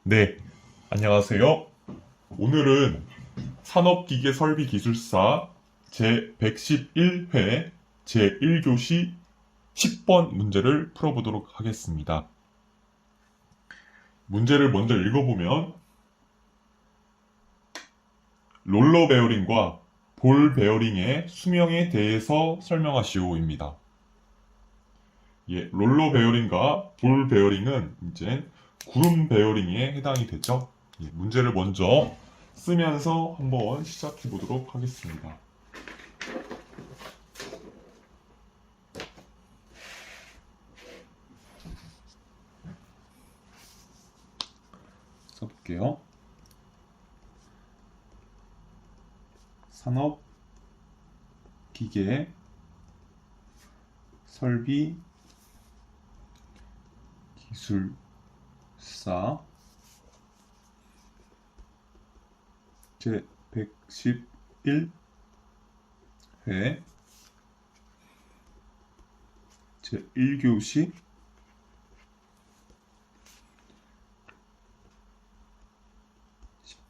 네, 안녕하세요. 오늘은 산업기계설비기술사 제111회 제1교시 10번 문제를 풀어보도록 하겠습니다. 문제를 먼저 읽어보면 롤러 베어링과 볼 베어링의 수명에 대해서 설명하시오입니다. 예, 롤러 베어링과 볼 베어링은 이제 구름 베어링에 해당이 되죠. 예, 문제를 먼저 쓰면서 한번 시작해 보도록 하겠습니다. 써볼게요. 산업 기계 설비 기술사 제111회 제1교시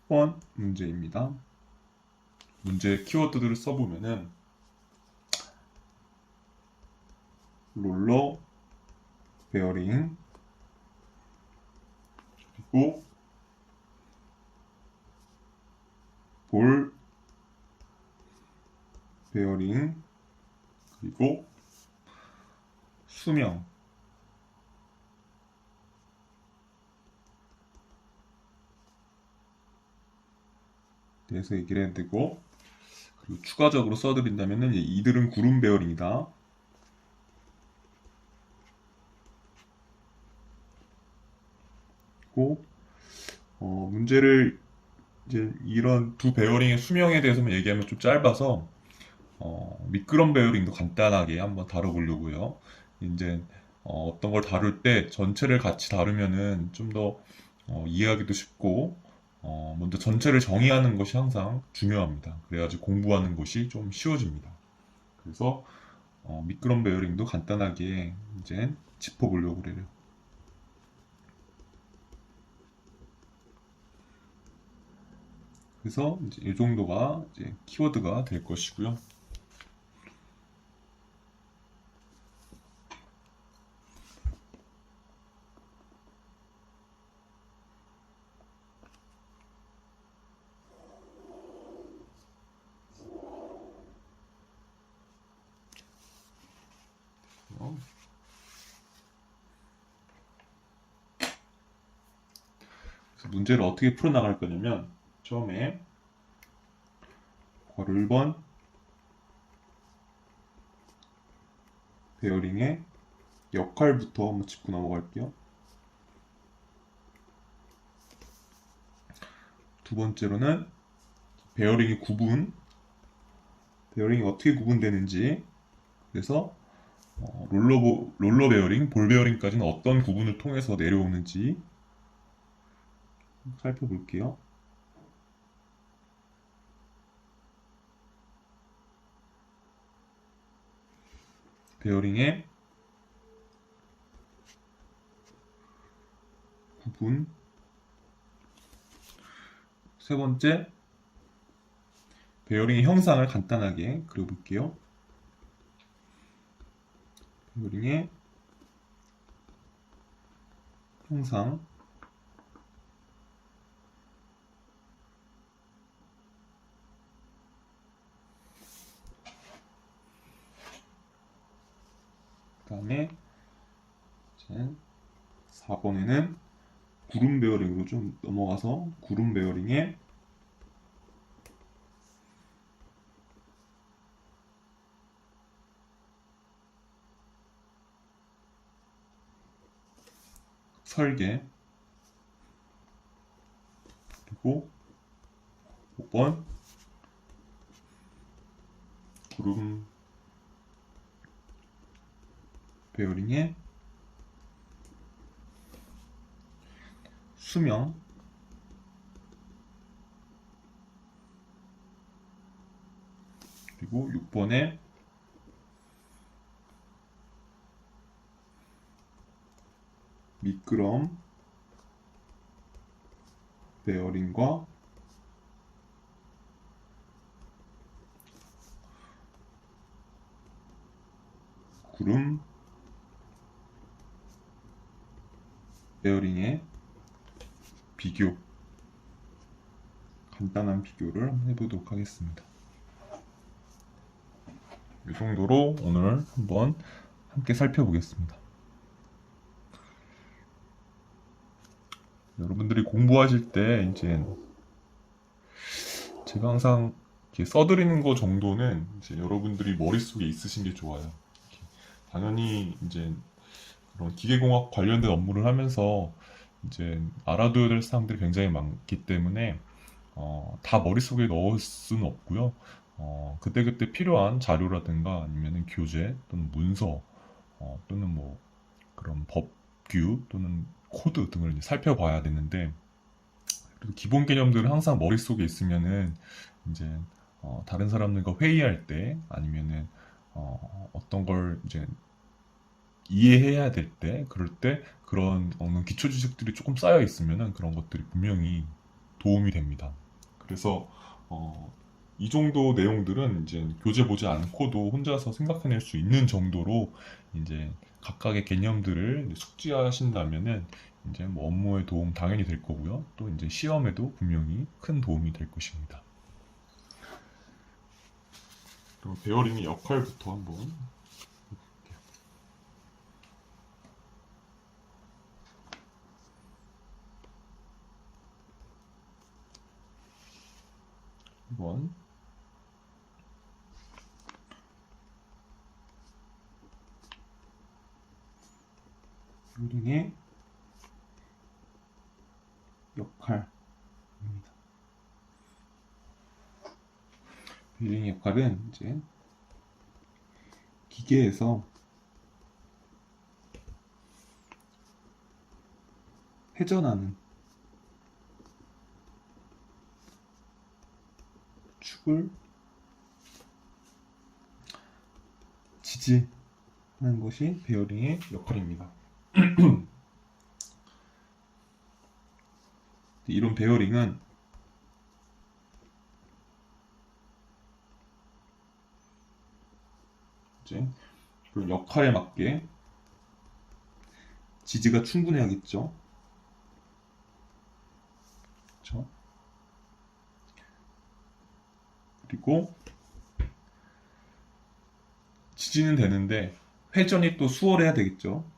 10번 문제입니다. 문제 키워드들을 써보면은 롤러 베어링 그리고 볼 베어링 그리고 수명 대해서 얘기를 해야 되고, 그리고 추가적으로 써드린다면은 이들은 구름 베어링이다. 그리고 문제를 이제 이런 두 베어링의 수명에 대해서만 얘기하면 좀 짧아서 미끄럼 베어링도 간단하게 한번 다뤄보려고요. 이제 어떤 걸 다룰 때 전체를 같이 다루면은 좀 더 이해하기도 쉽고 먼저 전체를 정의하는 것이 항상 중요합니다. 그래야지 공부하는 것이 좀 쉬워집니다. 그래서 미끄럼 베어링도 간단하게 이제 짚어보려고 그래요. 그래서 이제 이 정도가 이제 키워드가 될 것이고요. 그래서 문제를 어떻게 풀어나갈 거냐면, 처음에 괄호 1번 베어링의 역할부터 한번 짚고 넘어갈게요. 두 번째로는 베어링의 구분, 베어링이 어떻게 구분되는지, 그래서 롤러 베어링, 볼 베어링까지는 어떤 구분을 통해서 내려오는지 살펴볼게요. 베어링의 구분. 세 번째, 베어링의 형상을 간단하게 그려볼게요. 베어링의 형상. 그 다음에 4번에는 구름 베어링으로 좀 넘어가서 구름 베어링의 설계, 그리고 5번 구름 베어링의 수명, 그리고 6번에 미끄럼 베어링과 구름 베어링의 비교, 간단한 비교를 한번 해보도록 하겠습니다. 이 정도로 오늘 한번 함께 살펴보겠습니다. 여러분들이 공부하실 때 이제 제가 항상 이렇게 써드리는 거 정도는 이제 여러분들이 머릿속에 있으신 게 좋아요. 당연히 이제 그런 기계공학 관련된 업무를 하면서 이제 알아둬야 될 사항들이 굉장히 많기 때문에 다 머릿속에 넣을 수는 없고요. 그때그때 필요한 자료라든가 아니면 교재 또는 문서 또는 뭐 그런 법규 또는 코드 등을 이제 살펴봐야 되는데 그래도 기본 개념들은 항상 머릿속에 있으면은 이제 다른 사람들과 회의할 때 아니면은 어떤 걸 이제 이해해야 될 때, 그럴 때 그런 어느 기초 지식들이 조금 쌓여 있으면은 그런 것들이 분명히 도움이 됩니다. 그래서 이 정도 내용들은 이제 교재 보지 않고도 혼자서 생각해낼 수 있는 정도로 이제 각각의 개념들을 숙지하신다면은 이제 뭐 업무에 도움 당연히 될 거고요. 또 이제 시험에도 분명히 큰 도움이 될 것입니다. 그럼 베어링의 역할부터 한번 해볼게요. 1번 베어링의 역할입니다. 베어링의 역할은 이제 기계에서 회전하는 축을 지지하는 것이 베어링의 역할입니다. 이런 베어링은 이제 그 역할에 맞게 지지가 충분해야겠죠. 그렇죠? 그리고 지지는 되는데 회전이 또 수월해야 되겠죠.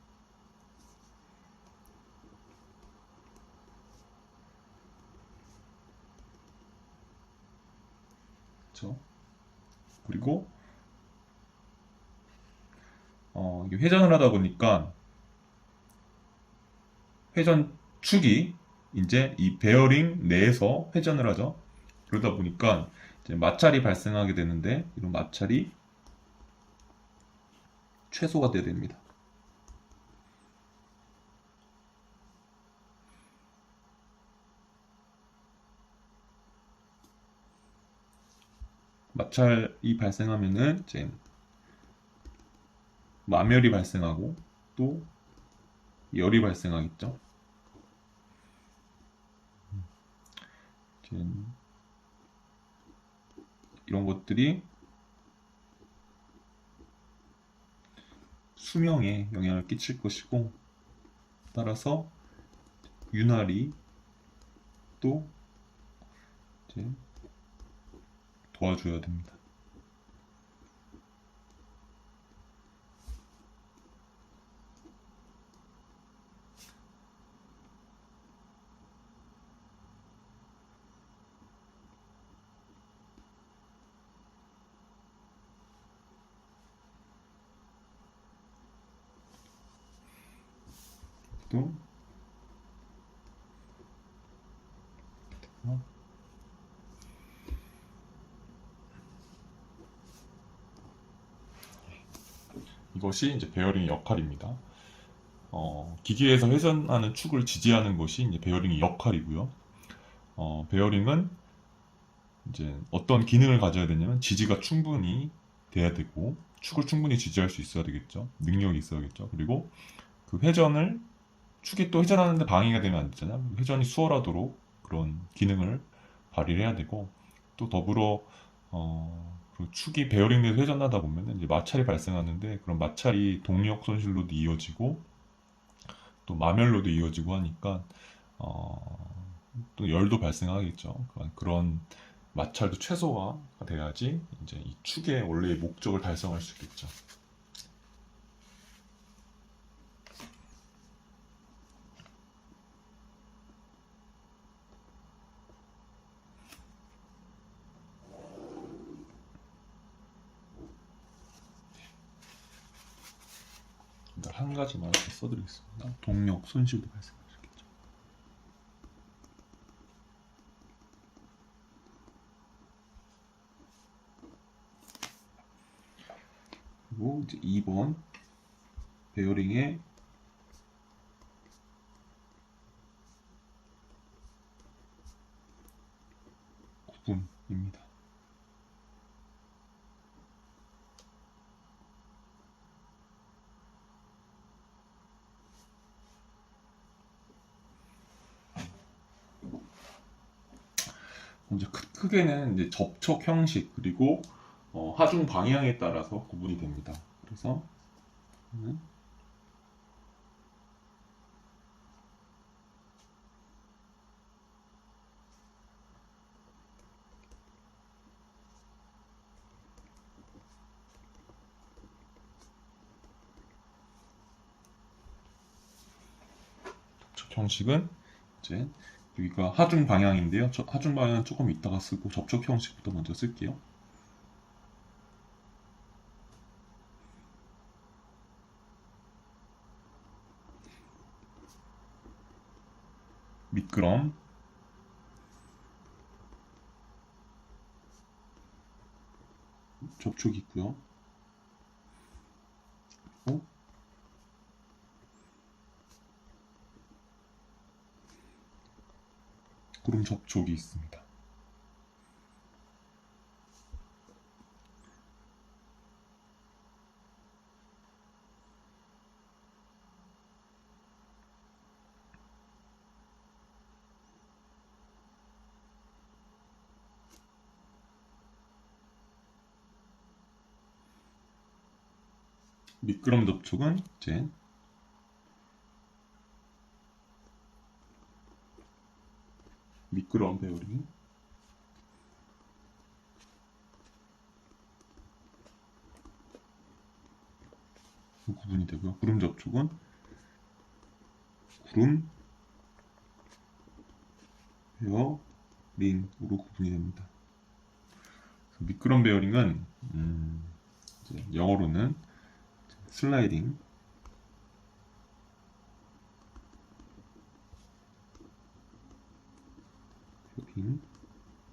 그렇죠? 그리고 이게 회전을 하다 보니까 회전축이 이제 이 베어링 내에서 회전을 하죠. 그러다 보니까 이제 마찰이 발생하게 되는데 이런 마찰이 최소가 돼야 됩니다. 마찰이 발생하면은 이제 마멸이 발생하고 또 열이 발생하겠죠. 이런 것들이 수명에 영향을 끼칠 것이고 따라서 윤활이 또 이제 도와줘야 됩니다. 또 이것이 이제 베어링의 역할입니다. 기계에서 회전하는 축을 지지하는 것이 이제 베어링의 역할이고요. 베어링은 이제 어떤 기능을 가져야 되냐면 지지가 충분히 돼야 되고 축을 충분히 지지할 수 있어야 되겠죠. 능력이 있어야겠죠. 그리고 그 회전을 축이 또 회전하는데 방해가 되면 안 되잖아요. 회전이 수월하도록 그런 기능을 발휘를 해야 되고, 또 더불어 그 축이 베어링돼서 회전하다 보면 이제 마찰이 발생하는데, 그런 마찰이 동력 손실로도 이어지고 또 마멸로도 이어지고 하니까 또 열도 발생하겠죠. 그런 마찰도 최소화가 돼야지 이제 이 축의 원래의 목적을 달성할 수 있겠죠. 한 가지만 이렇게 써드리겠습니다. 동력 손실도 발생할 수 있겠죠. 그리고 이제 2번 베어링의 구분입니다. 이제 크게는 이제 접촉 형식 그리고 하중 방향에 따라서 구분이 됩니다. 그래서 접촉 형식은 이제 여기가 하중 방향인데요. 하중 방향은 조금 이따가 쓰고 접촉 형식부터 먼저 쓸게요. 미끄럼, 접촉이 있고요. 그리고 구름 접촉이 있습니다. 미끄럼 접촉은 이제 미끄럼 베어링, 구분이 되고요. 구름 접촉은 구름 베어링으로 구분이 됩니다. 미끄럼 베어링은 이제 영어로는 슬라이딩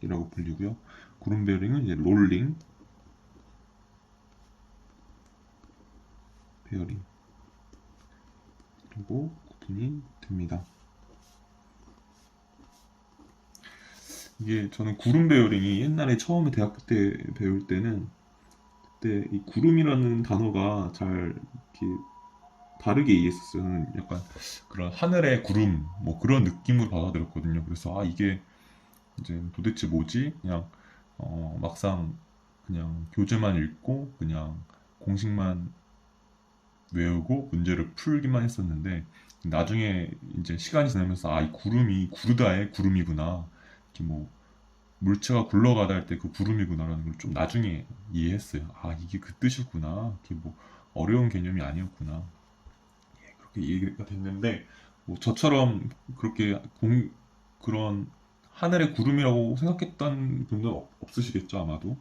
베어링이라고 불리고요. 구름 베어링은 이제 롤링 베어링 그리고 구분이 됩니다. 이게 저는 구름 베어링이 옛날에 처음에 대학교 때 배울 때는 그때 이 구름이라는 단어가 잘 이렇게 다르게 이해했었어요. 저는 약간 그런 하늘의 구름 뭐 그런 느낌으로 받아들였거든요. 그래서 아 이게 이제 도대체 뭐지? 그냥 막상 그냥 교재만 읽고 그냥 공식만 외우고 문제를 풀기만 했었는데 나중에 이제 시간이 지나면서 아 이 구름이 구르다의 구름이구나. 이렇게 뭐 물체가 굴러가다 할 때 그 구름이구나라는 걸 좀 나중에 이해했어요. 아 이게 그 뜻이구나. 이게 뭐 어려운 개념이 아니었구나. 예, 그렇게 이해가 됐는데 뭐 저처럼 그렇게 그런 하늘의 구름이라고 생각했던 분도 없으시겠죠 아마도.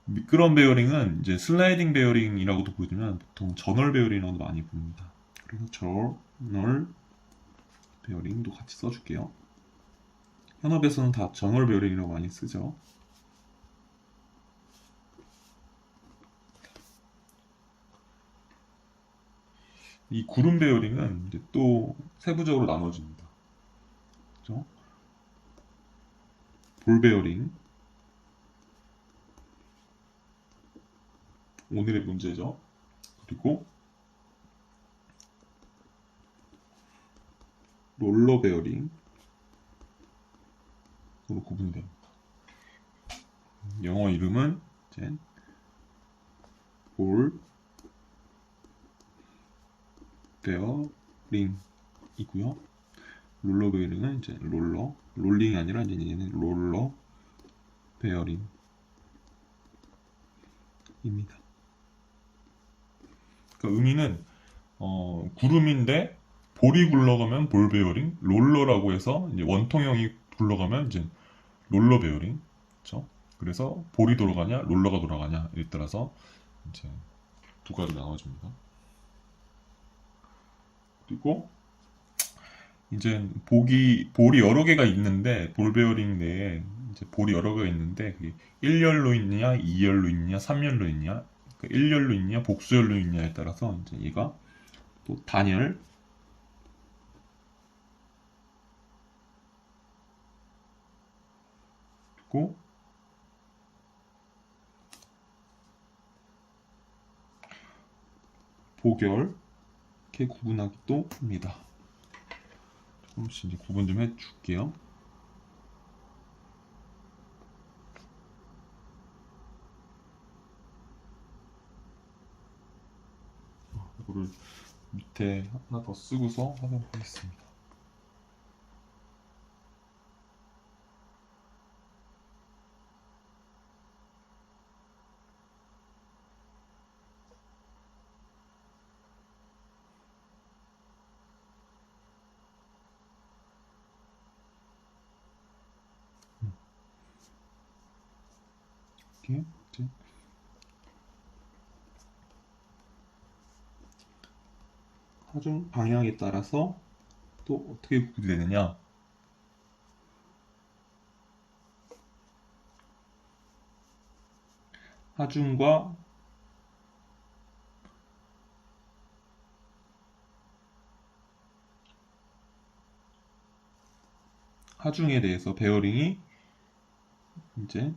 미끄럼 베어링은 이제 슬라이딩 베어링이라고도 부르지만 보통 저널 베어링이라고도 많이 부릅니다. 그래서 저널 베어링도 같이 써줄게요. 현업에서는 다 저널 베어링이라고 많이 쓰죠. 이 구름 베어링은 이제 또 세부적으로 나눠집니다. 그죠? 볼 베어링 오늘의 문제죠. 그리고 롤러 베어링 으로 구분이 됩니다. 영어 이름은 이제 볼 베어링이고요. 롤러 베어링은 이제 롤링이 아니라 이제 얘는 롤러 베어링입니다. 그 의미는 구름인데 볼이 굴러가면 볼 베어링, 롤러라고 해서 이제 원통형이 굴러가면 이제 롤러 베어링, 그렇죠? 그래서 볼이 돌아가냐, 롤러가 돌아가냐에 따라서 이제 두 가지 나눠집니다. 그리고 이제 볼이 여러 개가 있는데 볼 베어링 내에 이제 볼이 여러 개가 있는데 그게 1열로 있느냐, 2열로 있느냐, 3열로 있느냐, 1열로 있느냐, 복수열로 있느냐에 따라서 이제 얘가 또 단열, 그리고 보결 이렇게 구분하기도 합니다. 조금씩 이제 구분 좀 해줄게요. 이거를 밑에 하나 더 쓰고서 하도록 하겠습니다. 이렇게 이제 하중 방향에 따라서 또 어떻게 구분이 되느냐? 하중과 하중에 대해서 베어링이 이제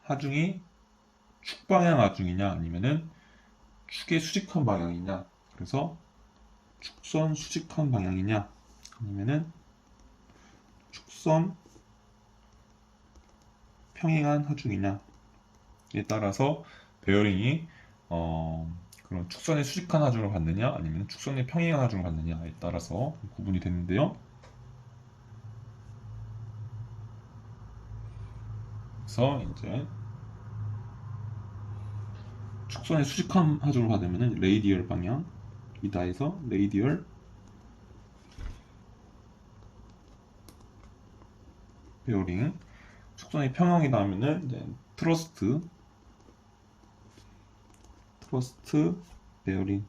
하중이 축방향 하중이냐 아니면은 축의 수직한 방향이냐, 그래서 축선 수직한 방향이냐 아니면은 축선 평행한 하중이냐에 따라서 베어링이 그런 축선의 수직한 하중을 받느냐 아니면 축선의 평행한 하중을 받느냐에 따라서 구분이 되는데요. 그래서 이제 축선의 수직한 하중을 받으면 레이디얼 방향이다 해서 레이디얼 베어링, 축선이 평형이다 하면은 이제 트러스트 베어링이라고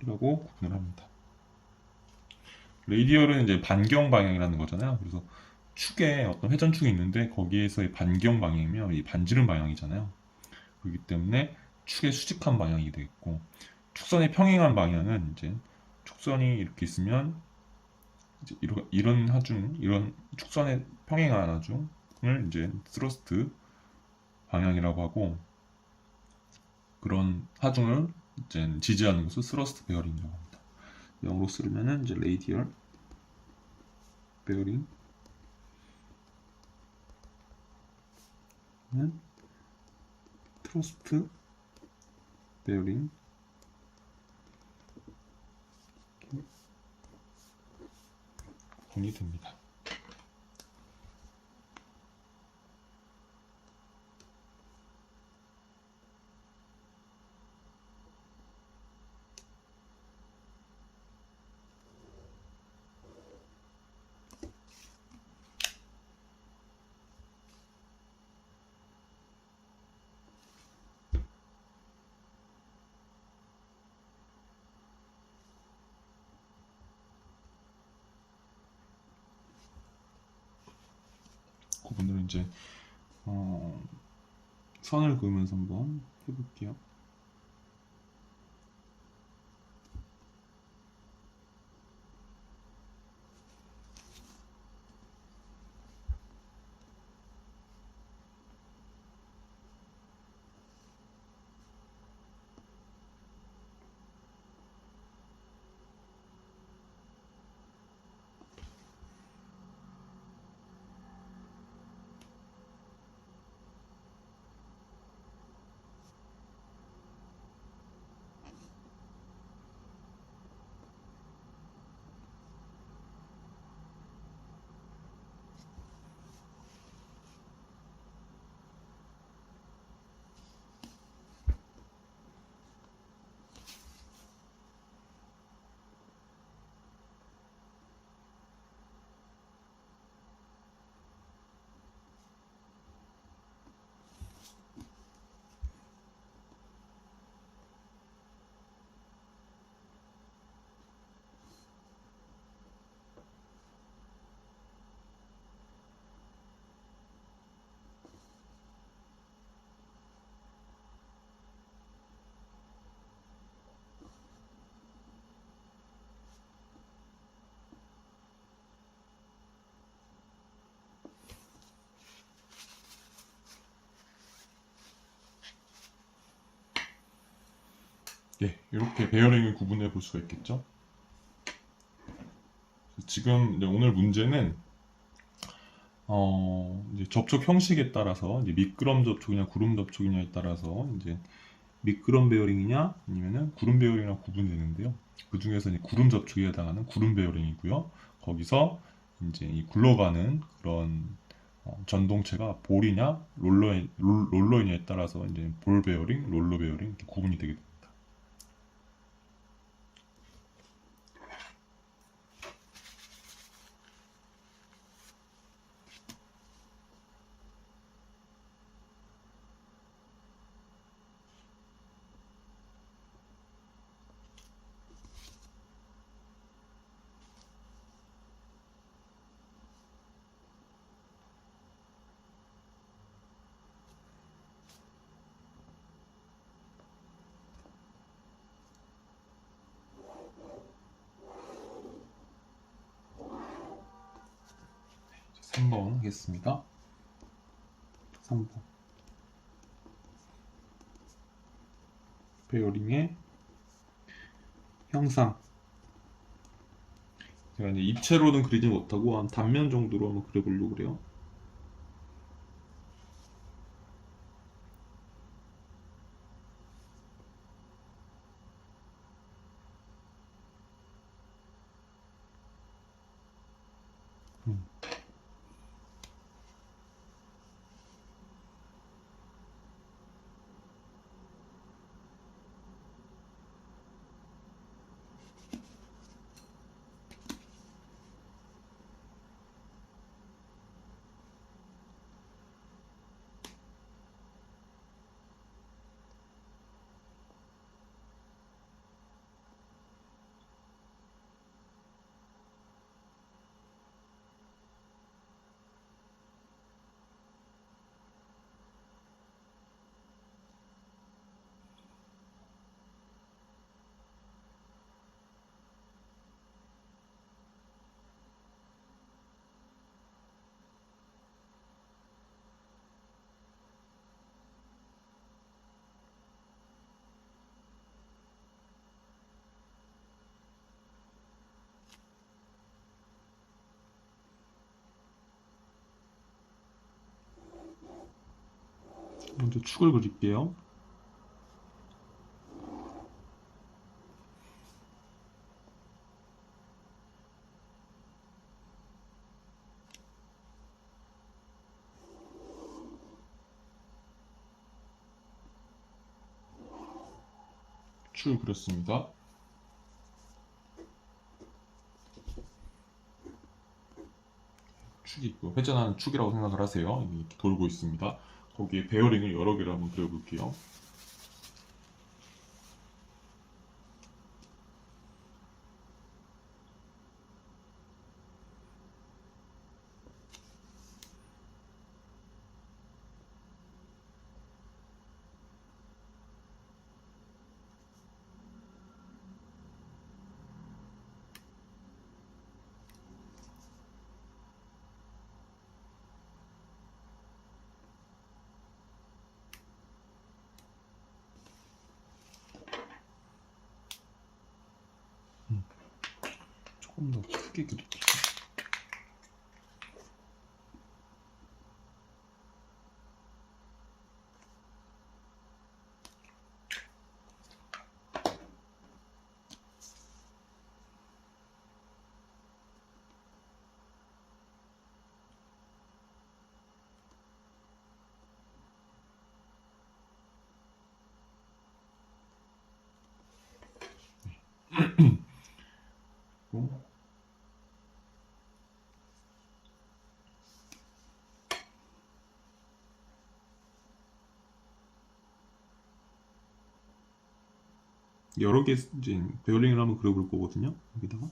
구분을 합니다. 레이디얼은 이제 반경 방향이라는 거잖아요. 그래서 축에 어떤 회전축이 있는데 거기에서의 반경 방향이면 이 반지름 방향이잖아요. 그렇기 때문에 축의 수직한 방향이 되겠고, 축선의 평행한 방향은 이제 축선이 이렇게 있으면 이제 이런 하중, 이런 축선의 평행한 하중을 이제 스러스트 방향이라고 하고, 그런 하중을 이제 지지하는 것을 스러스트 베어링이라고 합니다. 영어로 쓰면은 이제 레이디얼 베어링 는 트러스트 베어링 구분이 됩니다. 구분을 이제 선을 그으면서 한번 해볼게요. 예, 이렇게 베어링을 구분해 볼 수가 있겠죠. 지금 이제 오늘 문제는 이제 접촉 형식에 따라서 이제 미끄럼 접촉이냐 구름 접촉이냐에 따라서 이제 미끄럼 베어링이냐 아니면은 구름 베어링이랑 구분되는데요. 그 중에서 이제 구름 접촉에 해당하는 구름 베어링이고요. 거기서 이제 이 굴러가는 그런 전동체가 볼이냐 롤러이냐에 따라서 이제 볼 베어링, 롤러 베어링 이렇게 구분이 되게 됩니다. 3번 하겠습니다. 3번 베어링의 형상. 제가 이제 입체로는 그리지 못하고 한 단면 정도로 한번 그려보려고 그래요. 음. 먼저 축을 그릴게요. 축을 그렸습니다. 축이 있고 회전하는 축이라고 생각을 하세요. 이렇게 돌고 있습니다. 거기에 베어링을 여러 개를 한번 그려볼게요. 조금 더 크게 그릴게요. 그리고 여러 개 이제 베어링을 한번 그려볼 거거든요. 여기다가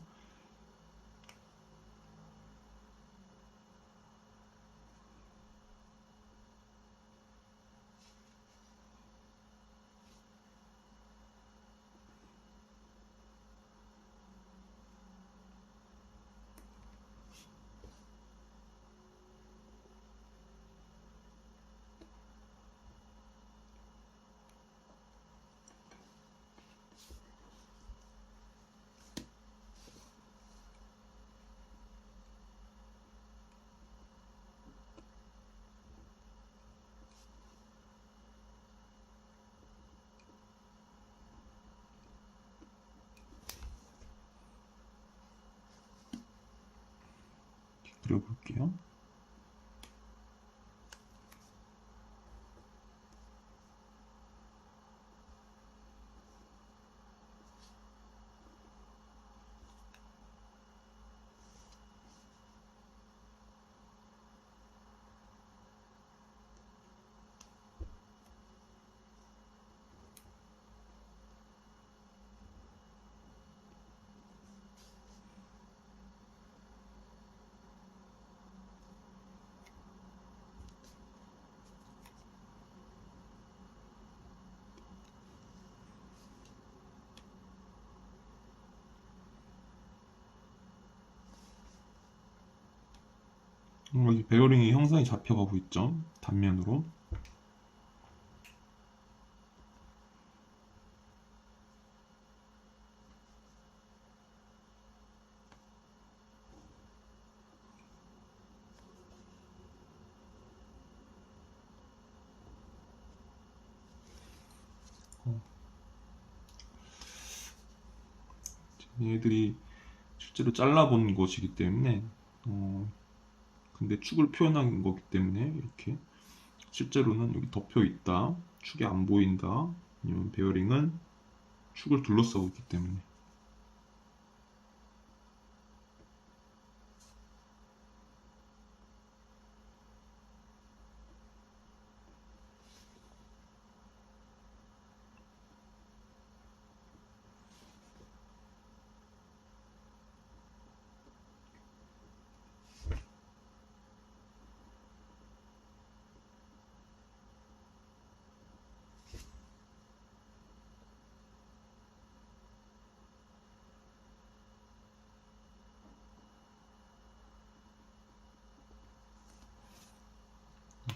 그려볼게요. 여기 베어링이 형성이 잡혀가고 있죠. 단면으로. 얘들이 실제로 잘라본 것이기 때문에 근데 축을 표현한 거기 때문에 이렇게 실제로는 여기 덮여 있다, 축이 안 보인다, 아니면 베어링은 축을 둘러싸고 있기 때문에.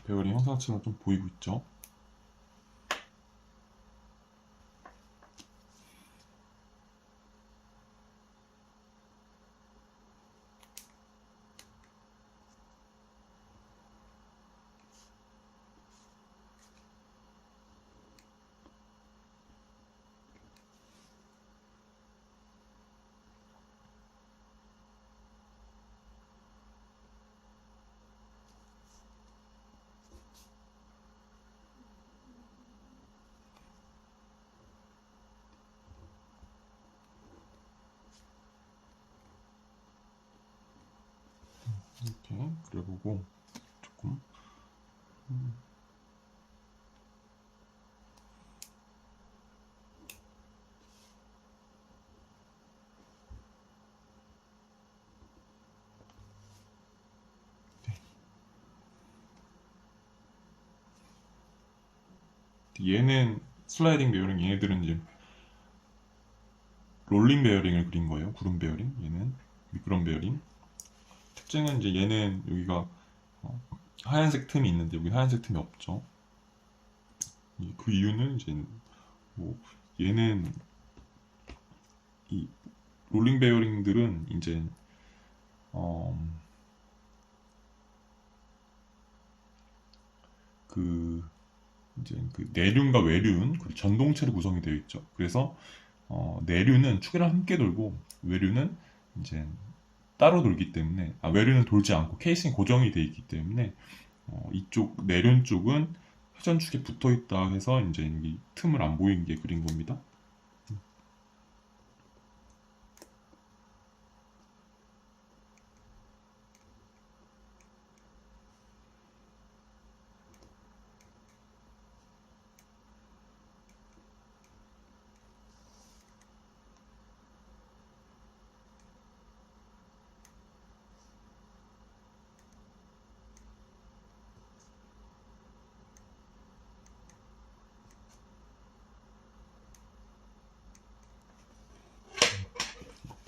베어링 형상처럼 좀 보이고 있죠. 이렇게 그려보고 조금 얘는 슬라이딩 베어링, 얘네들은 이제 롤링 베어링을 그린 거예요. 구름 베어링, 얘는 미끄럼 베어링. 특징은 이제 얘는 여기가 하얀색 틈이 있는데 여기 하얀색 틈이 없죠. 그 이유는 이제 뭐 얘는 이 롤링 베어링들은 이제 어, 그 이제 그 내륜과 외륜 그리고 전동체로 구성이 되어 있죠. 그래서 내륜은 축이랑 함께 돌고 외륜은 이제 따로 돌기 때문에 외륜은 돌지 않고 케이싱이 고정이 되어 있기 때문에 이쪽 내륜 쪽은 회전축에 붙어 있다 해서 이제 이 틈을 안 보이는 게 그린 겁니다.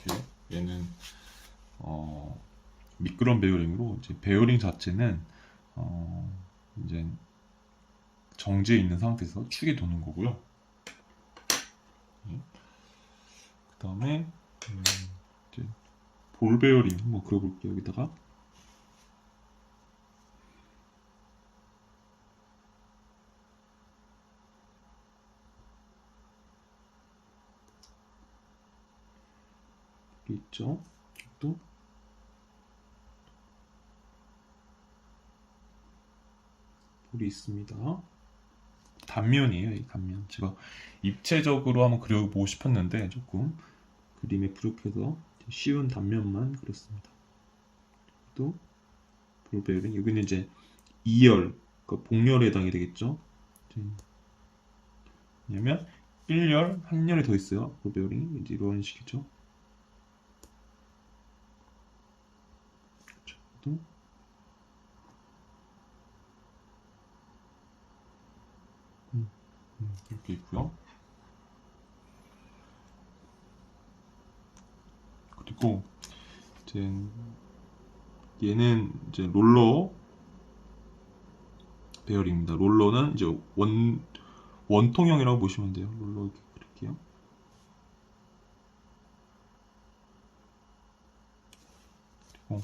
이렇게 얘는 미끄럼 베어링으로 이제 베어링 자체는 이제 정지해 있는 상태에서 축이 도는 거고요. 그 다음에 이제 볼 베어링 한번 그려볼게요. 여기다가 여기 있죠. 또 돌이 있습니다. 단면이에요, 이 단면. 제가 입체적으로 한번 그려보고 싶었는데 조금 그림에 부족해서 쉬운 단면만 그렸습니다. 또 볼베어링, 여기는 이제 2열, 그러니까 복열에 해당이 되겠죠. 왜냐면 1열, 한 열이 더 있어요. 볼베어링 이제 이런 식이죠. 또 이렇게 있고요. 그리고 이제 얘는 이제 롤러 베어링입니다. 롤러는 이제 원통형이라고 보시면 돼요. 롤러 이렇게 그릴게요. 그리고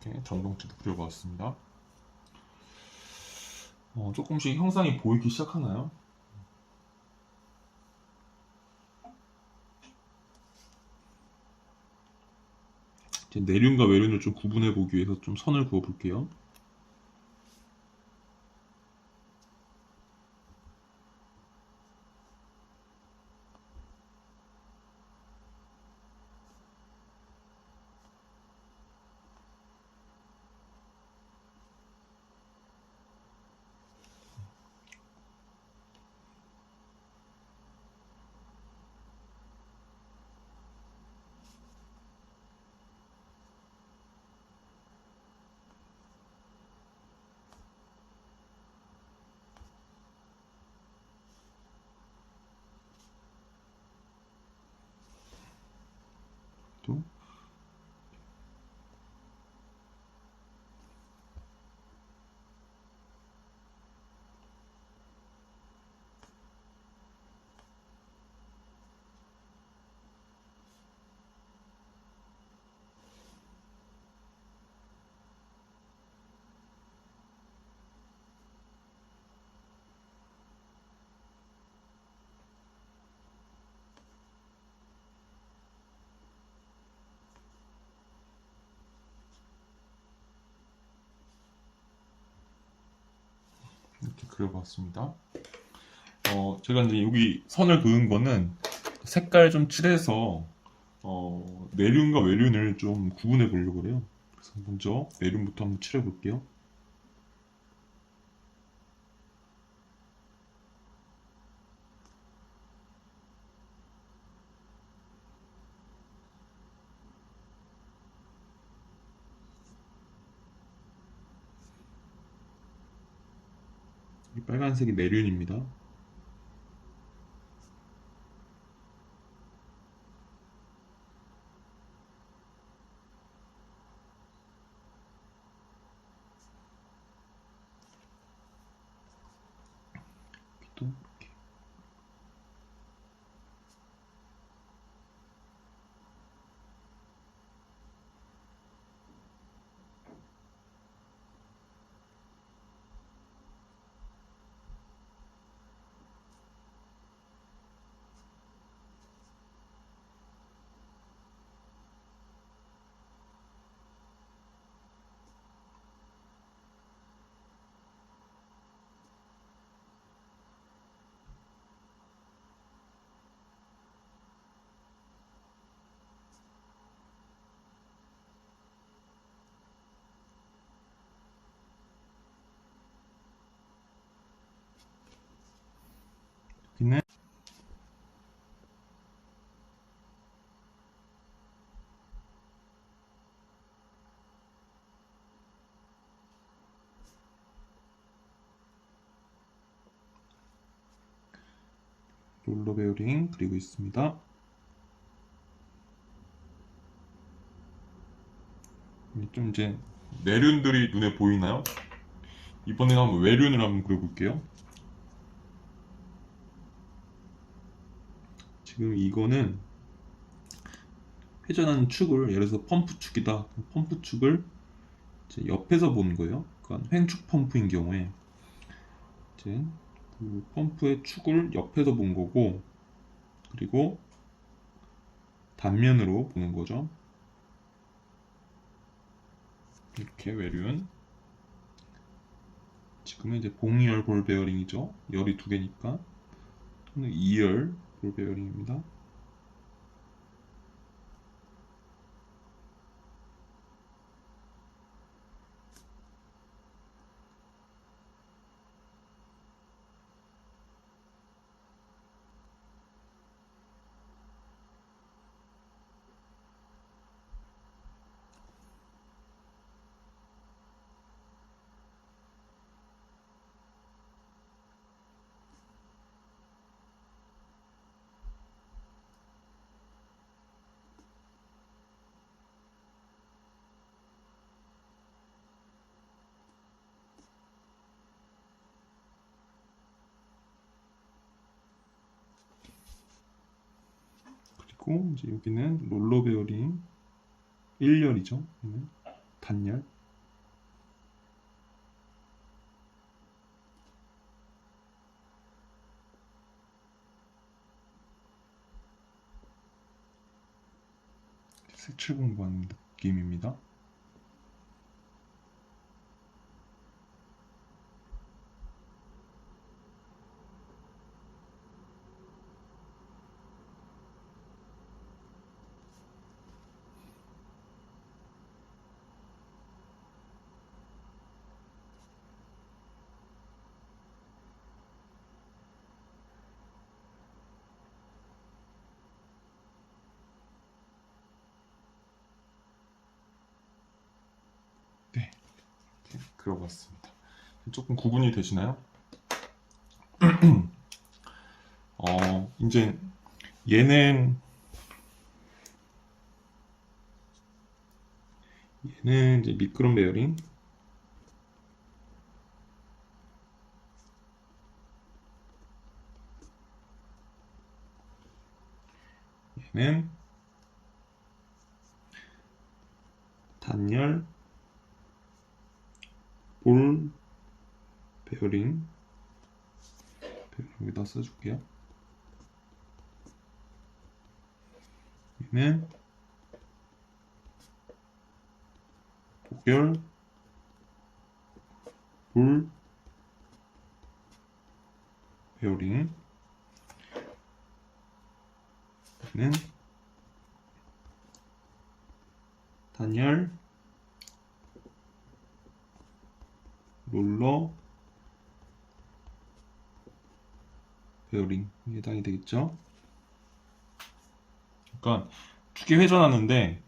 이렇게 전동체도 그려봤습니다. 조금씩 형상이 보이기 시작하나요? 이제 내륜과 외륜을 좀 구분해 보기 위해서 좀 선을 그어 볼게요. 또 이렇게 그려봤습니다. 제가 이제 여기 선을 그은 거는 색깔 좀 칠해서 내륜과 외륜을 좀 구분해 보려고 그래요. 그래서 먼저 내륜부터 한번 칠해 볼게요. 이 빨간색이 내륜입니다. 또 이렇게. 롤러 베어링 그리고 있습니다. 좀 이제 내륜들이 눈에 보이나요? 이번에는 한번 외륜을 한번 그려볼게요. 지금 이거는 회전하는 축을, 예를 들어서 펌프 축이다. 펌프 축을 이제 옆에서 보는 거예요. 그러니까 횡축 펌프인 경우에 이제 그 펌프의 축을 옆에서 본 거고, 그리고 단면으로 보는 거죠. 이렇게 외륜. 지금은 이제 봉이열 볼 베어링이죠. 열이 두 개니까 2열 볼 베어링입니다. 그리고 이제 여기는 롤러 베어링 1열이죠. 여기는 단열. 색칠 공부하는 느낌입니다. 네, 이렇게 그려봤습니다. 조금 구분이 되시나요? 이제 얘는 이제 미끄럼 베어링. 얘는 단열 볼 베어링. 여기다 써줄게요. 얘는 복열 볼 베어링. 얘는 단열 롤러 베어링 해당이 되겠죠. 그러니까 두 개 회전하는데,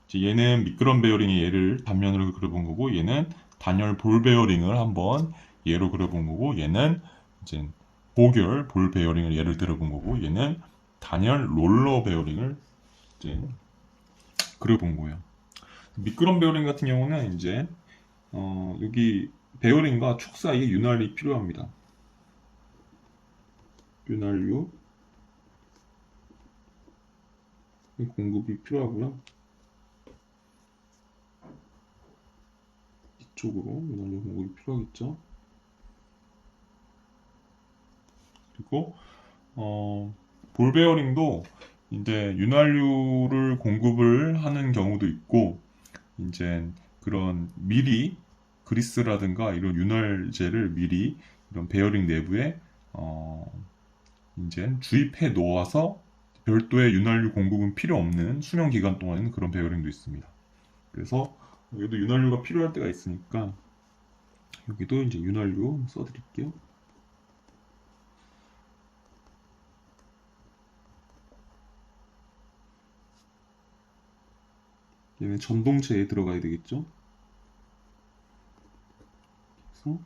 이제 얘는 미끄럼 베어링의 얘를 단면으로 그려본 거고, 얘는 단열 볼 베어링을 한번 얘로 그려본 거고, 얘는 이제 복열 볼 베어링을 얘를 들어본 거고, 얘는 단열 롤러 베어링을 이제 그려본 거예요. 미끄럼 베어링 같은 경우는 이제 여기 베어링과 축 사이에 윤활이 필요합니다. 윤활유 공급이 필요하고요. 이쪽으로 윤활유 공급이 필요하겠죠. 그리고 볼 베어링도 이제 윤활유를 공급을 하는 경우도 있고, 이제 그런 미리 그리스라든가 이런 윤활제를 미리 이런 베어링 내부에 이제 주입해 놓아서 별도의 윤활유 공급은 필요 없는 수명 기간 동안에는 그런 베어링도 있습니다. 그래서 여기도 윤활유가 필요할 때가 있으니까 여기도 이제 윤활유 써드릴게요. 얘는 전동체에 들어가야 되겠죠. 그래서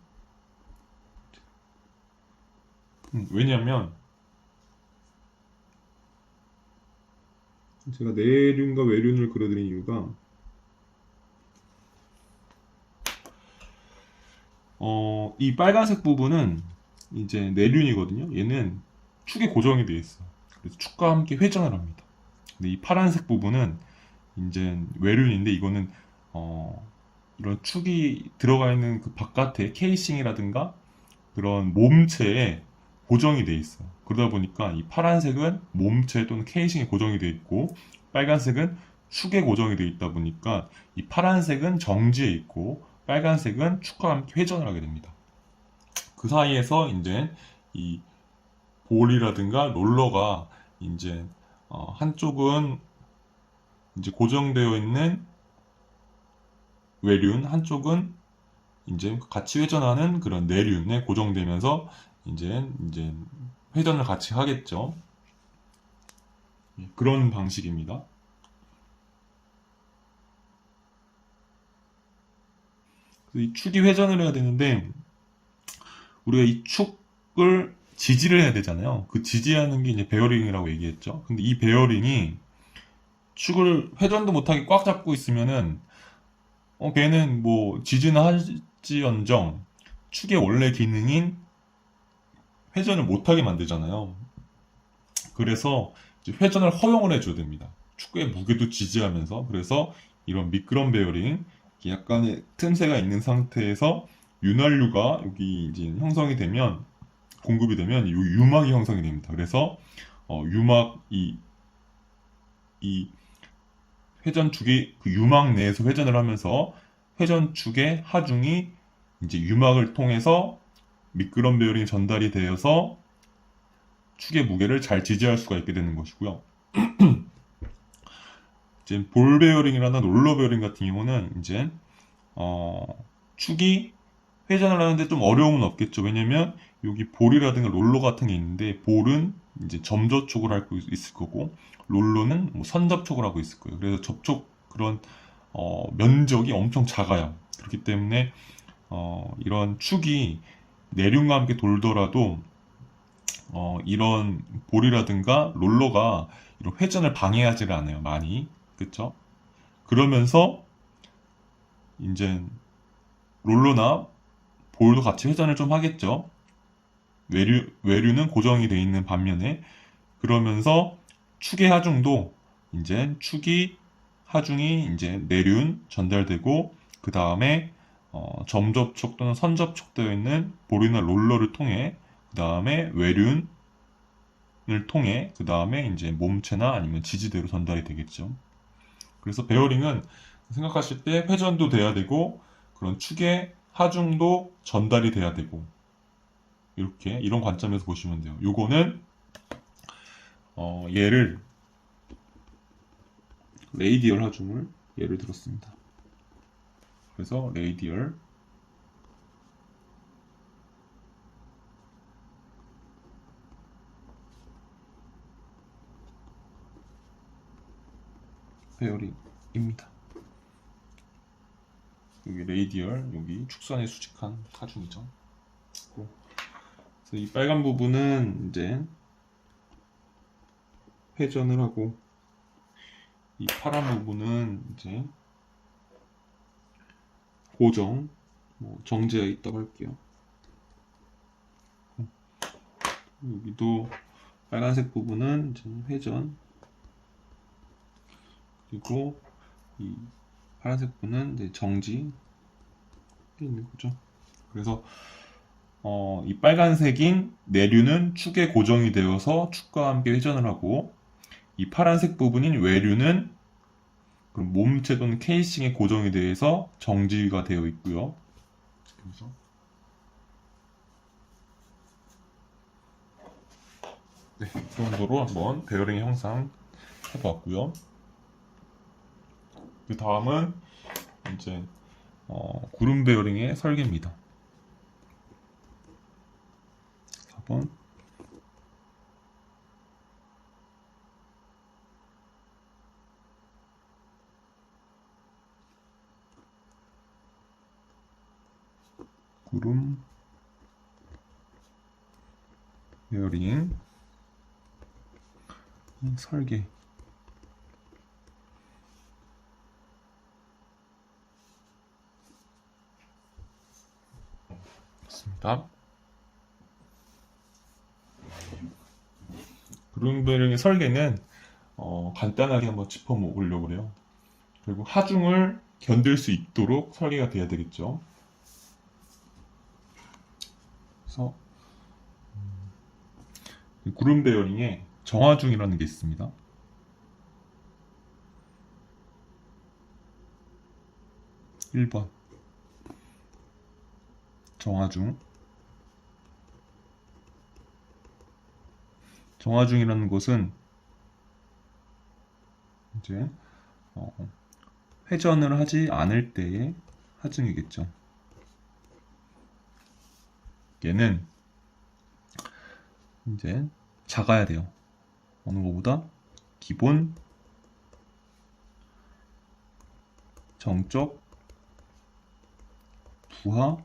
왜냐면 제가 내륜과 외륜을 그려드린 이유가 이 빨간색 부분은 이제 내륜이거든요. 얘는 축에 고정이 되어 있어요. 그래서 축과 함께 회전을 합니다. 근데 이 파란색 부분은 이제 외륜인데 이거는 이런 축이 들어가 있는 그 바깥에 케이싱이라든가 그런 몸체에 고정이 돼 있어요. 그러다 보니까 이 파란색은 몸체 또는 케이싱에 고정이 돼 있고 빨간색은 축에 고정이 돼 있다 보니까 이 파란색은 정지해 있고 빨간색은 축과 함께 회전을 하게 됩니다. 그 사이에서 이제 이 볼이라든가 롤러가 이제 한쪽은 이제 고정되어 있는 외륜, 한쪽은 이제 같이 회전하는 그런 내륜에 고정되면서 이제 회전을 같이 하겠죠. 그런 방식입니다. 이 축이 회전을 해야 되는데 우리가 이 축을 지지를 해야 되잖아요. 그 지지하는 게 이제 베어링이라고 얘기했죠. 근데 이 베어링이 축을 회전도 못하게 꽉 잡고 있으면은 걔는 뭐 지지는 할지언정 축의 원래 기능인 회전을 못하게 만들잖아요. 그래서 이제 회전을 허용을 해줘야 됩니다. 축구의 무게도 지지하면서. 그래서 이런 미끄럼 베어링 약간의 틈새가 있는 상태에서 윤활유가 여기 이제 형성이 되면 공급이 되면 이 유막이 형성이 됩니다. 그래서 유막 이 회전축이 그 유막 내에서 회전을 하면서 회전축의 하중이 이제 유막을 통해서 미끄럼 베어링이 전달이 되어서 축의 무게를 잘 지지할 수가 있게 되는 것이고요. 이제 볼 베어링이라나 롤러 베어링 같은 경우는 이제 어, 축이 회전을 하는데 좀 어려움은 없겠죠. 왜냐면 여기 볼이라든가 롤러 같은 게 있는데 볼은 이제 점접촉을 하고 있을 거고 롤러는 뭐 선접촉을 하고 있을 거예요. 그래서 접촉 그런 면적이 엄청 작아요. 그렇기 때문에 이런 축이 내륜과 함께 돌더라도 이런 볼이라든가 롤러가 이런 회전을 방해하지를 않아요. 많이. 그쵸? 그러면서 이제 롤러나 볼도 같이 회전을 좀 하겠죠. 외류는 고정이 되어 있는 반면에 그러면서 축의 하중도 이제 축이 하중이 이제 내륜 전달되고 그 다음에 점접촉 또는 선접촉 되어 있는 볼이나 롤러를 통해 그 다음에 외륜 을 통해 그 다음에 이제 몸체나 아니면 지지대로 전달이 되겠죠. 그래서 베어링은 생각하실 때 회전도 돼야 되고 그런 축의 하중도 전달이 돼야 되고 이렇게 이런 관점에서 보시면 돼요. 요거는 얘를 레이디얼 하중을 예를 들었습니다. 그래서 레이디얼 베어링입니다. 여기 레이디얼 여기 축선에 수직한 하중이죠. 그래서 이 빨간 부분은 이제 회전을 하고 이 파란 부분은 이제 고정, 정지가 있다고 할게요. 여기도 빨간색 부분은 이제 회전, 그리고 이 파란색 부분은 이제 정지 있는 거죠. 그래서 이 빨간색인 내류는 축에 고정이 되어서 축과 함께 회전을 하고 이 파란색 부분인 외류는 몸체 또는 케이싱에 고정이 되어서 정지가 되어 있고요. 그래서 네, 그 정도로 한번 베어링의 형상 해보았고요. 그 다음은 이제 구름 베어링의 설계입니다. 4번 구름 베어링 설계 있습니다. 그루밍 베어링의 설계는 간단하게 한번 짚어보려고 해요. 그리고 하중을 견딜 수 있도록 설계가 돼야 되겠죠. 그래서 그루밍 베어링에 정하중이라는 게 있습니다. 1번 정하중. 정하중이라는 것은 이제 회전을 하지 않을 때의 하중이겠죠. 얘는 이제 작아야 돼요. 어느 것보다 기본 정적 부하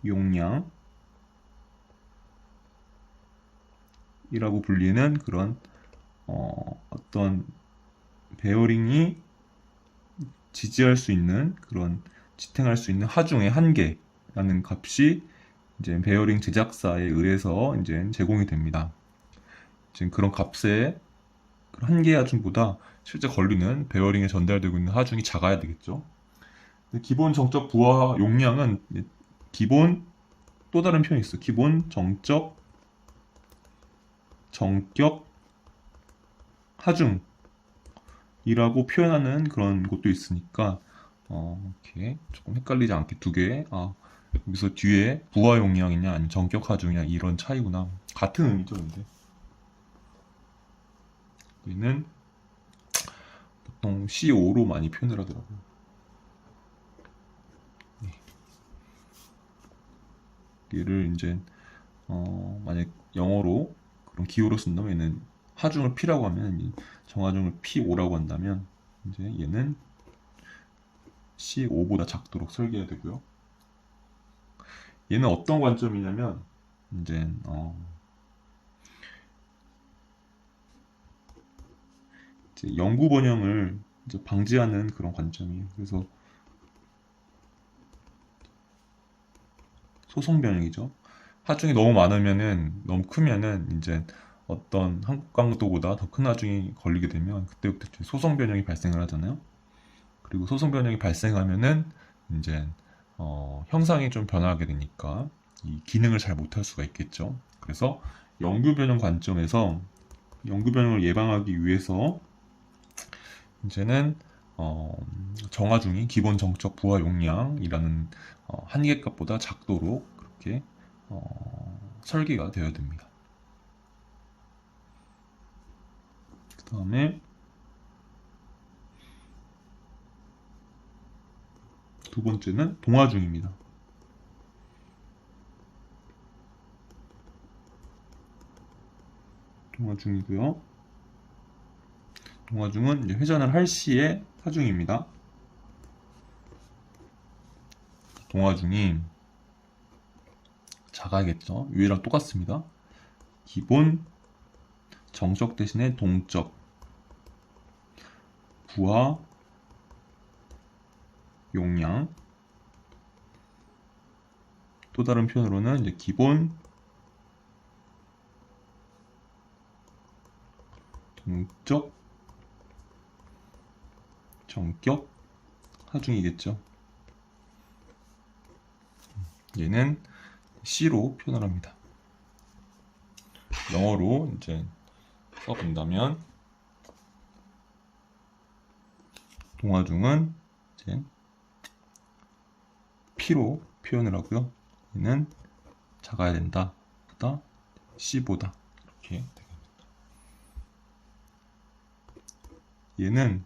용량이라고 불리는 그런 어떤 베어링이 지지할 수 있는 그런 지탱할 수 있는 하중의 한계라는 값이 이제 베어링 제작사에 의해서 이제 제공이 됩니다. 지금 그런 값의 한계 하중보다 실제 걸리는 베어링에 전달되고 있는 하중이 작아야 되겠죠. 기본 정적 부하 용량은 기본 또 다른 표현이 있어. 기본 정적 정격 하중이라고 표현하는 그런 것도 있으니까 이렇게 조금 헷갈리지 않게 두 개. 여기서 뒤에 부하 용량이냐 아니면 정격 하중이냐 이런 차이구나. 같은 의미죠, 근데. 얘는 보통 CO5로 많이 표현을 하더라고요. 얘를 이제 만약 영어로 그런 기호로 쓴다면 얘는 하중을 P라고 하면 이 정하중을 P5라고 한다면 이제 얘는 C5보다 작도록 설계해야 되고요. 얘는 어떤 관점이냐면 이제 이제 영구 번영을 이제 방지하는 그런 관점이에요. 그래서 소송 변형이죠. 하중이 너무 많으면은 너무 크면은 이제 어떤 한국 강도보다 더 큰 하중이 걸리게 되면 그때부터 소송 변형이 발생을 하잖아요. 그리고 소송 변형이 발생하면은 이제 형상이 좀 변화하게 되니까 이 기능을 잘 못할 수가 있겠죠. 그래서 영구 변형 관점에서 영구 변형을 예방하기 위해서 이제는 정하중이 기본 정적 부하 용량이라는 한계값보다 작도록 그렇게 설계가 되어야 됩니다. 그 다음에 두 번째는 동하중입니다. 동하중이고요. 동하중은 이제 회전을 할 시의 하중입니다. 동하중이 작아야겠죠. 위에랑 똑같습니다. 기본 정적 대신에 동적 부하 용량. 또 다른 표현으로는 이제 기본 동적 정격 하중이겠죠. 얘는 C로 표현을 합니다. 영어로 이제 써본다면 동하중은 이제 P로 표현을 하고요. 얘는 작아야 된다. 보다 C보다 이렇게 됩니다. 얘는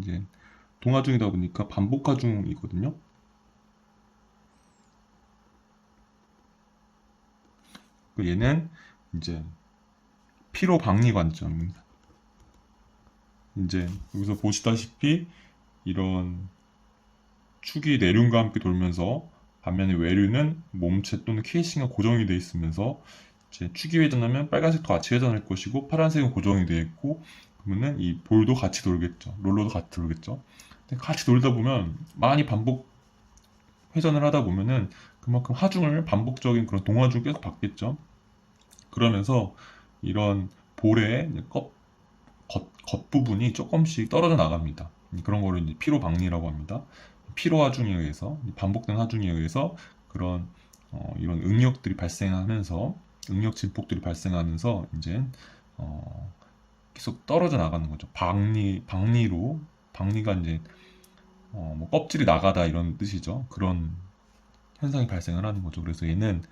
이제 동하중이다 보니까 반복하중이거든요. 얘는 이제 P로 방리 관점입니다. 이제 여기서 보시다시피 이런 축이 내륜과 함께 돌면서 반면에 외륜은 몸체 또는 케이싱과 고정이 되어 있으면서 이제 축이 회전하면 빨간색도 같이 회전할 것이고 파란색은 고정이 되어 있고 그러면은 이 볼도 같이 돌겠죠. 롤러도 같이 돌겠죠. 근데 같이 돌다 보면 많이 반복 회전을 하다 보면은 그만큼 하중을 반복적인 그런 동하중을 계속 받겠죠. 그러면서 이런 볼의 겉부분이 조금씩 떨어져 나갑니다. 그런 거를 이제 피로박리라고 합니다. 피로하중에 의해서, 반복된 하중에 의해서 그런 이런 응력들이 발생하면서, 응력 진폭들이 발생하면서 이제 계속 떨어져 나가는 거죠. 박리가 이제 뭐 껍질이 나가다 이런 뜻이죠. 그런 현상이 발생을 하는 거죠. 그래서 얘는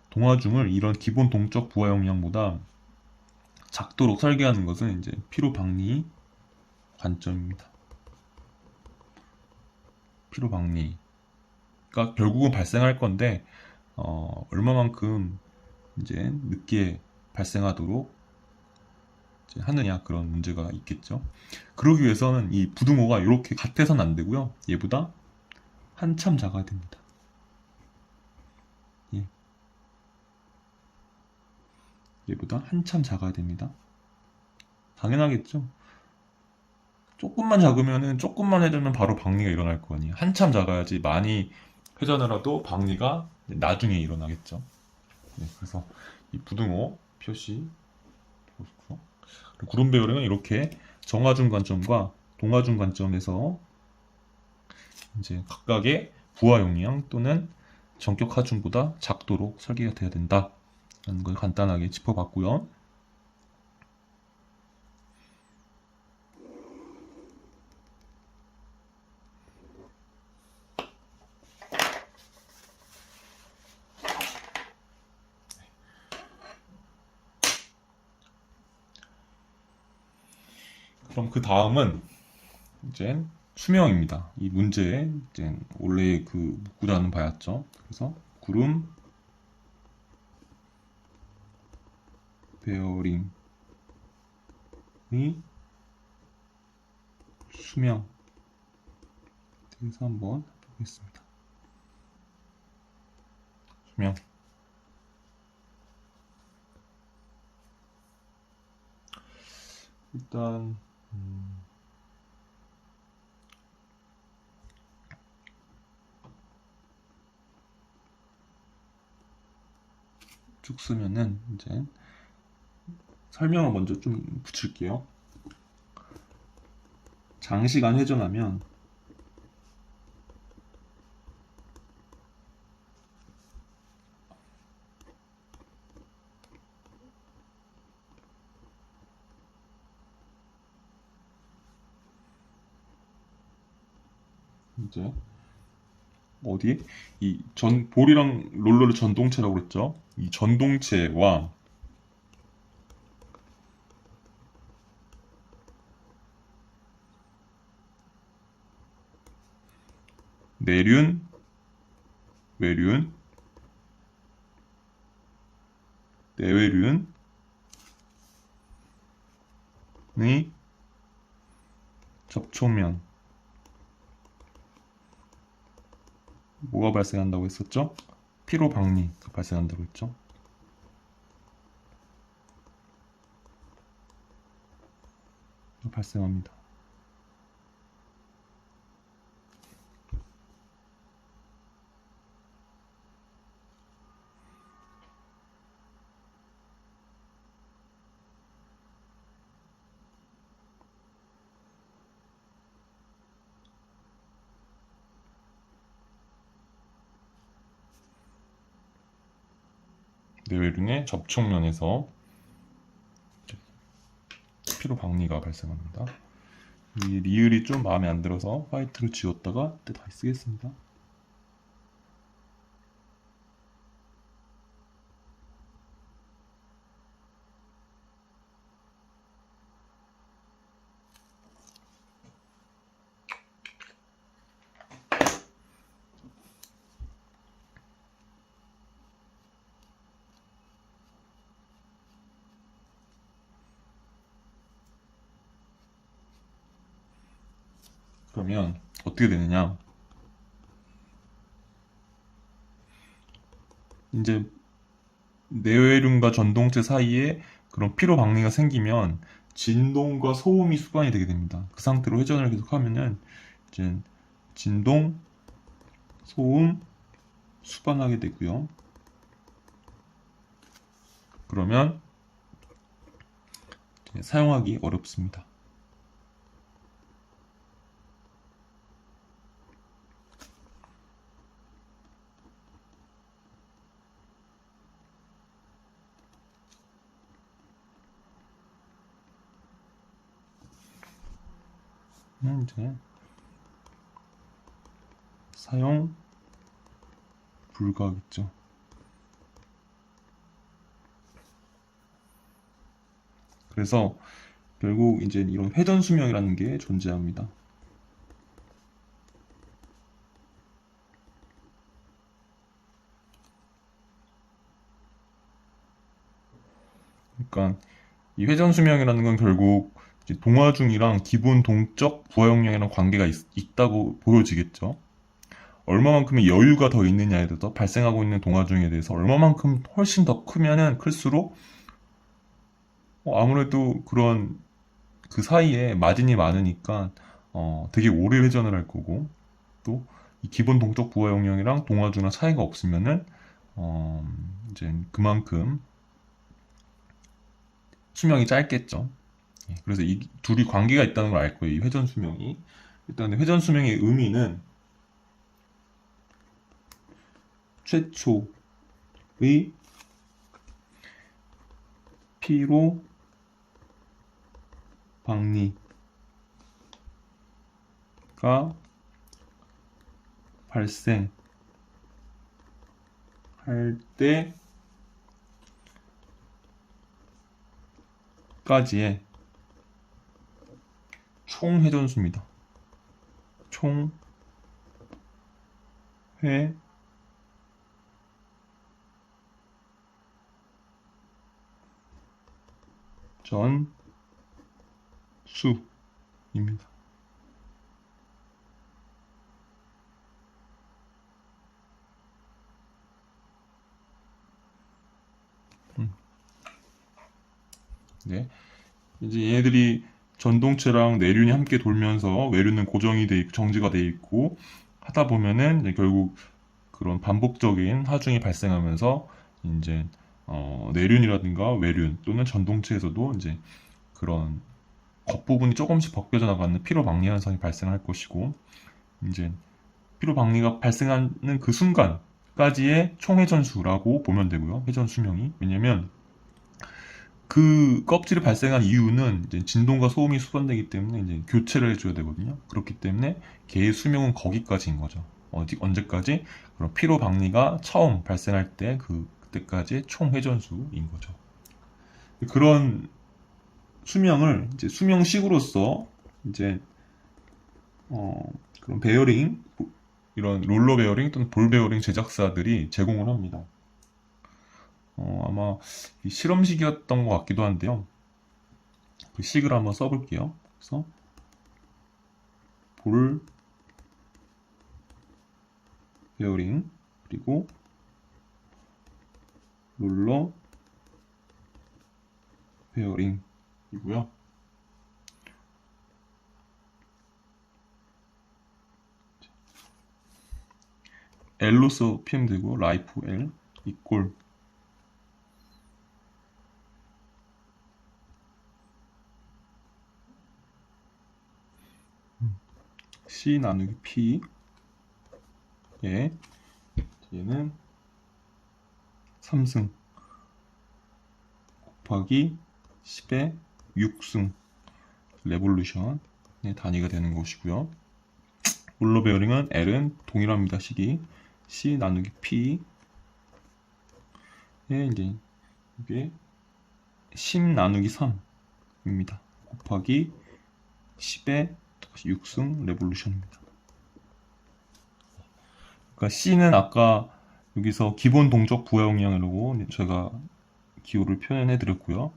동하중을 이런 기본 동적 부하 용량보다 작도록 설계하는 것은 이제 피로박리 관점입니다. 피로박리가 결국은 발생할 건데 얼마만큼 이제 늦게 발생하도록 이제 하느냐 그런 문제가 있겠죠. 그러기 위해서는 이 부등호가 이렇게 같아서는 안 되고요. 얘보다 한참 작아야 됩니다. 예. 얘보다 한참 작아야 됩니다. 당연하겠죠. 조금만 작으면은 조금만 회전은 바로 박리가 일어날 거 아니에요. 한참 작아야지 많이 회전을 해도 박리가 나중에 일어나겠죠. 네, 그래서 이 부등호 표시 구름 배열은 이렇게 정하중 관점과 동하중 관점에서 이제 각각의 부하 용량 또는 전격 하중보다 작도록 설계가 돼야 된다라는 걸 간단하게 짚어봤고요. 그럼 그 다음은 이제 수명입니다. 이 문제에 이제 원래 그 문구자는 봐였죠. 그래서 구름 베어링의 수명 대해서 한번 보겠습니다. 수명. 일단 쭉 쓰면은 이제 설명을 먼저 좀 붙일게요. 장시간 회전하면 이제 어디 이 볼이랑 롤러를 전동체라고 그랬죠. 이 전동체와 내륜, 외륜, 내외륜의 접촉면 뭐가 발생한다고 했었죠? 피로박리가 발생한다고 했죠. 발생합니다. 내외륜의 접촉면에서 피로박리가 발생합니다. 이 리을이 좀 마음에 안 들어서 화이트로 지웠다가 그때 다시 쓰겠습니다. 그러면 어떻게 되느냐? 이제 내외륜과 전동체 사이에 그런 피로 박리가 생기면 진동과 소음이 수반이 되게 됩니다. 그 상태로 회전을 계속하면은 이제 진동, 소음, 수반하게 되고요. 그러면 사용하기 어렵습니다. 이제 사용 불가하겠죠. 그래서 결국 이제 이런 회전 수명이라는 게 존재합니다. 그러니까 이 회전 수명이라는 건 결국 이제 동화중이랑 기본 동적 부하용량이랑 관계가 있다고 보여지겠죠. 얼마만큼의 여유가 더 있느냐에 대해서 발생하고 있는 동화중에 대해서 얼마만큼 훨씬 더 크면은 클수록 아무래도 그런 그 사이에 마진이 많으니까 되게 오래 회전을 할 거고 또 이 기본 동적 부하용량이랑 동화중이랑 차이가 없으면은 이제 그만큼 수명이 짧겠죠. 그래서 이 둘이 관계가 있다는 걸 알 거예요. 이 회전 수명이. 일단 회전 수명의 의미는 최초의 피로 박리가 발생할 때까지의 총 회전수입니다. 총 회전수입니다. 네. 이제 얘네들이 전동체랑 내륜이 함께 돌면서 외륜은 고정이 돼 있고 정지가 돼 있고 하다 보면은 이제 결국 그런 반복적인 하중이 발생하면서 이제 내륜이라든가 외륜 또는 전동체에서도 이제 그런 겉부분이 조금씩 벗겨져 나가는 피로 박리 현상이 발생할 것이고 이제 피로 박리가 발생하는 그 순간까지의 총 회전수라고 보면 되고요. 회전 수명이 왜냐면 그 껍질이 발생한 이유는 이제 진동과 소음이 수반되기 때문에 이제 교체를 해줘야 되거든요. 그렇기 때문에 개의 수명은 거기까지인 거죠. 언제까지? 그럼 피로 박리가 처음 발생할 때 그때까지의 총 회전수인 거죠. 그런 수명을 이제 수명식으로서 이제 그런 베어링 이런 롤러 베어링 또는 볼 베어링 제작사들이 제공을 합니다. 아마 실험식이었던 것 같기도 한데요. 그 식을 한번 써볼게요. 그래서 볼 베어링 그리고 롤러 베어링이고요. L로서 PM 되고 라이프 L 이꼴 C 나누기 P 예 얘는 3승 곱하기 10의 6승 레볼루션의 단위가 되는 것이고요. 롤러 베어링은 L은 동일합니다. 식이 C 나누기 P에 이제 이게 10 나누기 3입니다. 곱하기 10의 6승 레볼루션입니다. 그러니까 C는 아까 여기서 기본 동적 부하용량이라고 제가 기호를 표현해 드렸고요.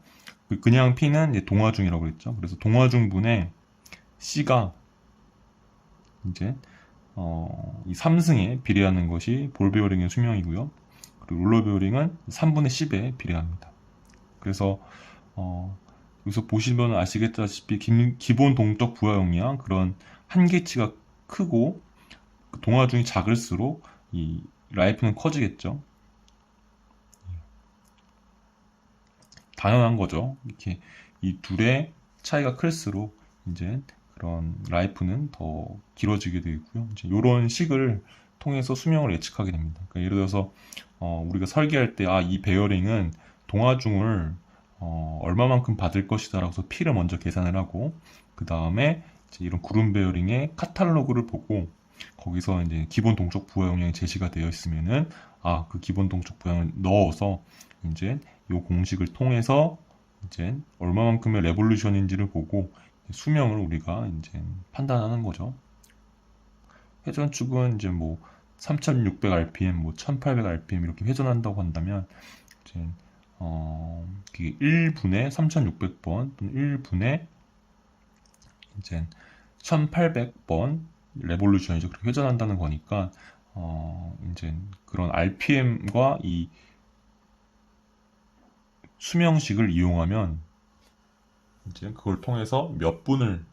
그냥 P는 이제 동화중이라고 그랬죠. 그래서 동화중분의 C가 이제 이 3승에 비례하는 것이 볼 베어링의 수명이고요. 그리고 롤러 베어링은 3분의 10에 비례합니다. 그래서 여기서 보시면 아시겠다시피 기본 동적 부하 용량 그런 한계치가 크고 동화중이 작을수록 이 라이프는 커지겠죠. 당연한 거죠. 이렇게 이 둘의 차이가 클수록 이제 그런 라이프는 더 길어지게 되고요. 이제 이런 식을 통해서 수명을 예측하게 됩니다. 그러니까 예를 들어서 우리가 설계할 때 이 베어링은 동화중을 얼마만큼 받을 것이다라고 해서 P를 먼저 계산을 하고 그 다음에 이런 구름 베어링의 카탈로그를 보고 거기서 이제 기본 동적 부하 용량이 제시가 되어 있으면은 그 기본 동적 부하를 넣어서 이제 이 공식을 통해서 이제 얼마만큼의 레볼루션인지를 보고 수명을 우리가 이제 판단하는 거죠. 회전축은 이제 뭐 3600rpm, 뭐 1800rpm 이렇게 회전한다고 한다면 이제 그게 1분에 3600번 또는 1분에 이제 1800번 레볼루션이죠. 그렇게 회전한다는 거니까 이제 그런 RPM과 이 수명식을 이용하면 이제 그걸 통해서 몇 분을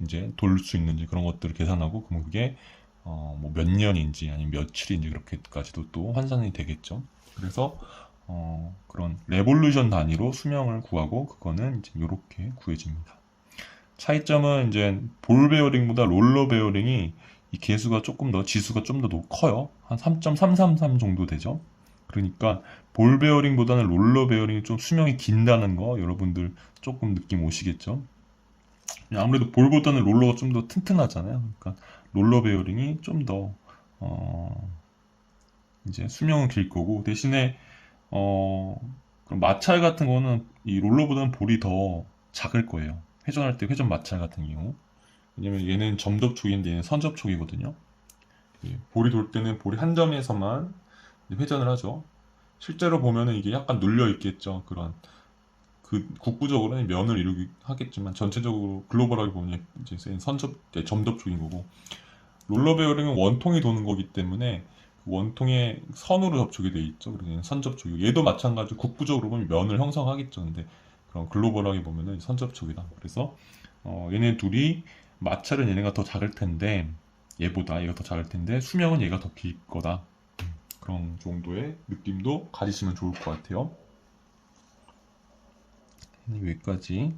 이제 돌 수 있는지 그런 것들을 계산하고 그럼 그게 뭐 몇 년인지 아니면 며칠인지 그렇게까지도 또 환산이 되겠죠. 그래서 그런 레볼루션 단위로 수명을 구하고 그거는 이제 이렇게 구해집니다. 차이점은 이제 볼 베어링보다 롤러 베어링이 이 개수가 조금 더 지수가 좀 더 커요. 한 3.333 정도 되죠. 그러니까 볼 베어링보다는 롤러 베어링이 좀 수명이 긴다는 거 여러분들 조금 느낌 오시겠죠? 아무래도 볼보다는 롤러가 좀 더 튼튼하잖아요. 그러니까 롤러 베어링이 좀 더 이제 수명은 길 거고 대신에 그럼 마찰 같은 거는 이 롤러보다는 볼이 더 작을 거예요. 회전할 때 회전 마찰 같은 경우. 왜냐면 얘는 점접촉인데 얘는 선접촉이거든요. 볼이 돌 때는 볼이 한 점에서만 회전을 하죠. 실제로 보면은 이게 약간 눌려 있겠죠. 그런 국부적으로는 면을 이루기 하겠지만 전체적으로 글로벌하게 보면 이제 점접촉인 거고 롤러 베어링은 원통이 도는 거기 때문에 그 원통에 선으로 접촉이 돼 있죠. 그래서 선접촉이고 얘도 마찬가지로 국부적으로 보면 면을 형성하겠죠. 근데 그런 글로벌하게 보면은 선접촉이다. 그래서 얘네 둘이 마찰은 얘네가 더 작을 텐데 얘보다 얘가 더 작을 텐데 수명은 얘가 더 길 거다. 그런 정도의 느낌도 가지시면 좋을 것 같아요. 여기까지.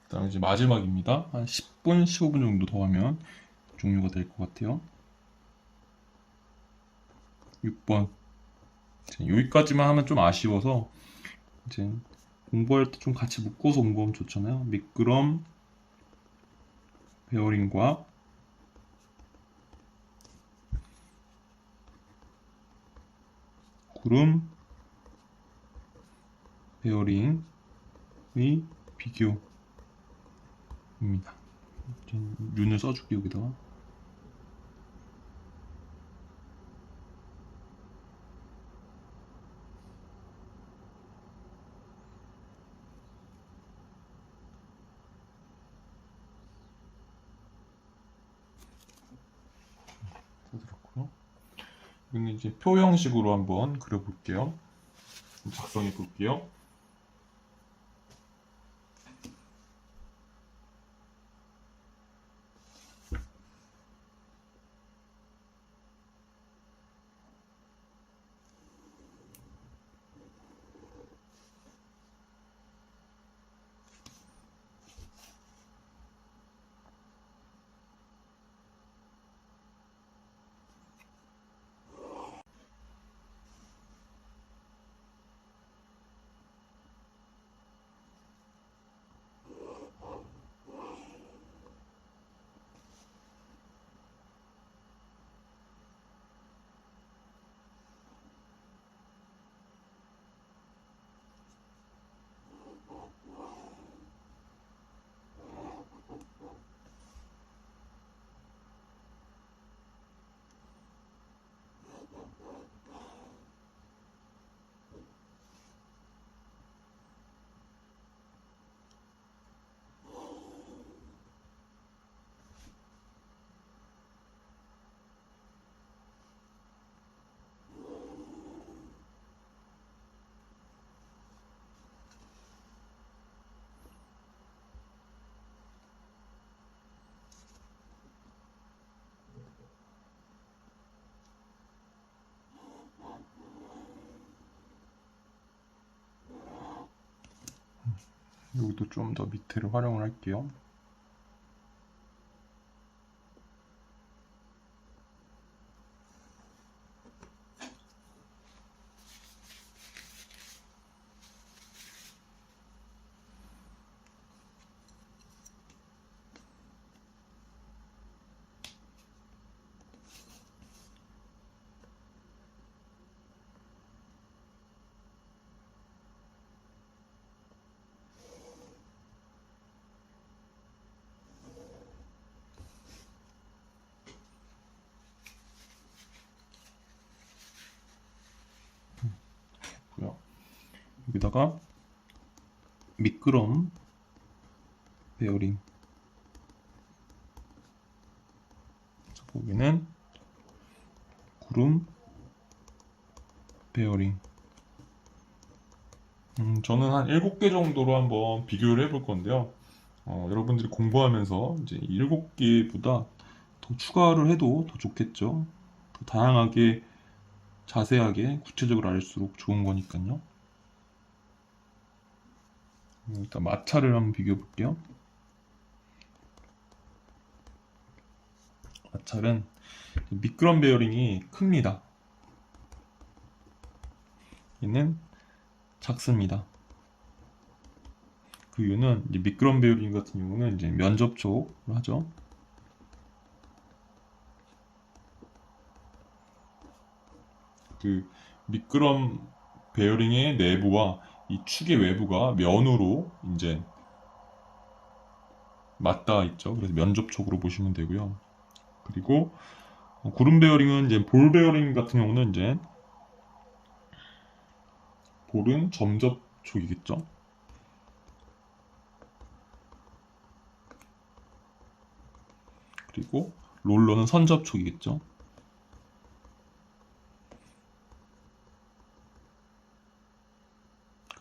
그다음에 이제 마지막입니다. 한 10분, 15분 정도 더 하면 종료가 될 것 같아요. 6번. 여기까지만 하면 좀 아쉬워서 이제 공부할 때 좀 같이 묶어서 공부하면 좋잖아요. 미끄럼 베어링과 구름 베어링의 비교입니다. 윤을 써줄게요, 여기다가. 써드렸고요. 여기는 이제 표 형식으로 한번 그려볼게요. 작성해 볼게요. 여기도 좀 더 밑에를 활용을 할게요. 여기다가 미끄럼 베어링, 거기는 구름 베어링. 저는 한 7개 정도로 한번 비교를 해볼 건데요. 여러분들이 공부하면서 이제 7개보다 더 추가를 해도 더 좋겠죠. 더 다양하게, 자세하게, 구체적으로 알수록 좋은 거니까요. 일단 마찰을 한번 비교해 볼게요. 마찰은 미끄럼 베어링이 큽니다. 얘는 작습니다. 그 이유는 이제 미끄럼 베어링 같은 경우는 이제 면접촉을 하죠. 그 미끄럼 베어링의 내부와 이 축의 외부가 면으로 이제 맞닿아 있죠. 그래서 면접촉으로 보시면 되고요. 그리고 구름 베어링은 이제 볼 베어링 같은 경우는 이제 볼은 점접촉이겠죠. 그리고 롤러는 선접촉이겠죠.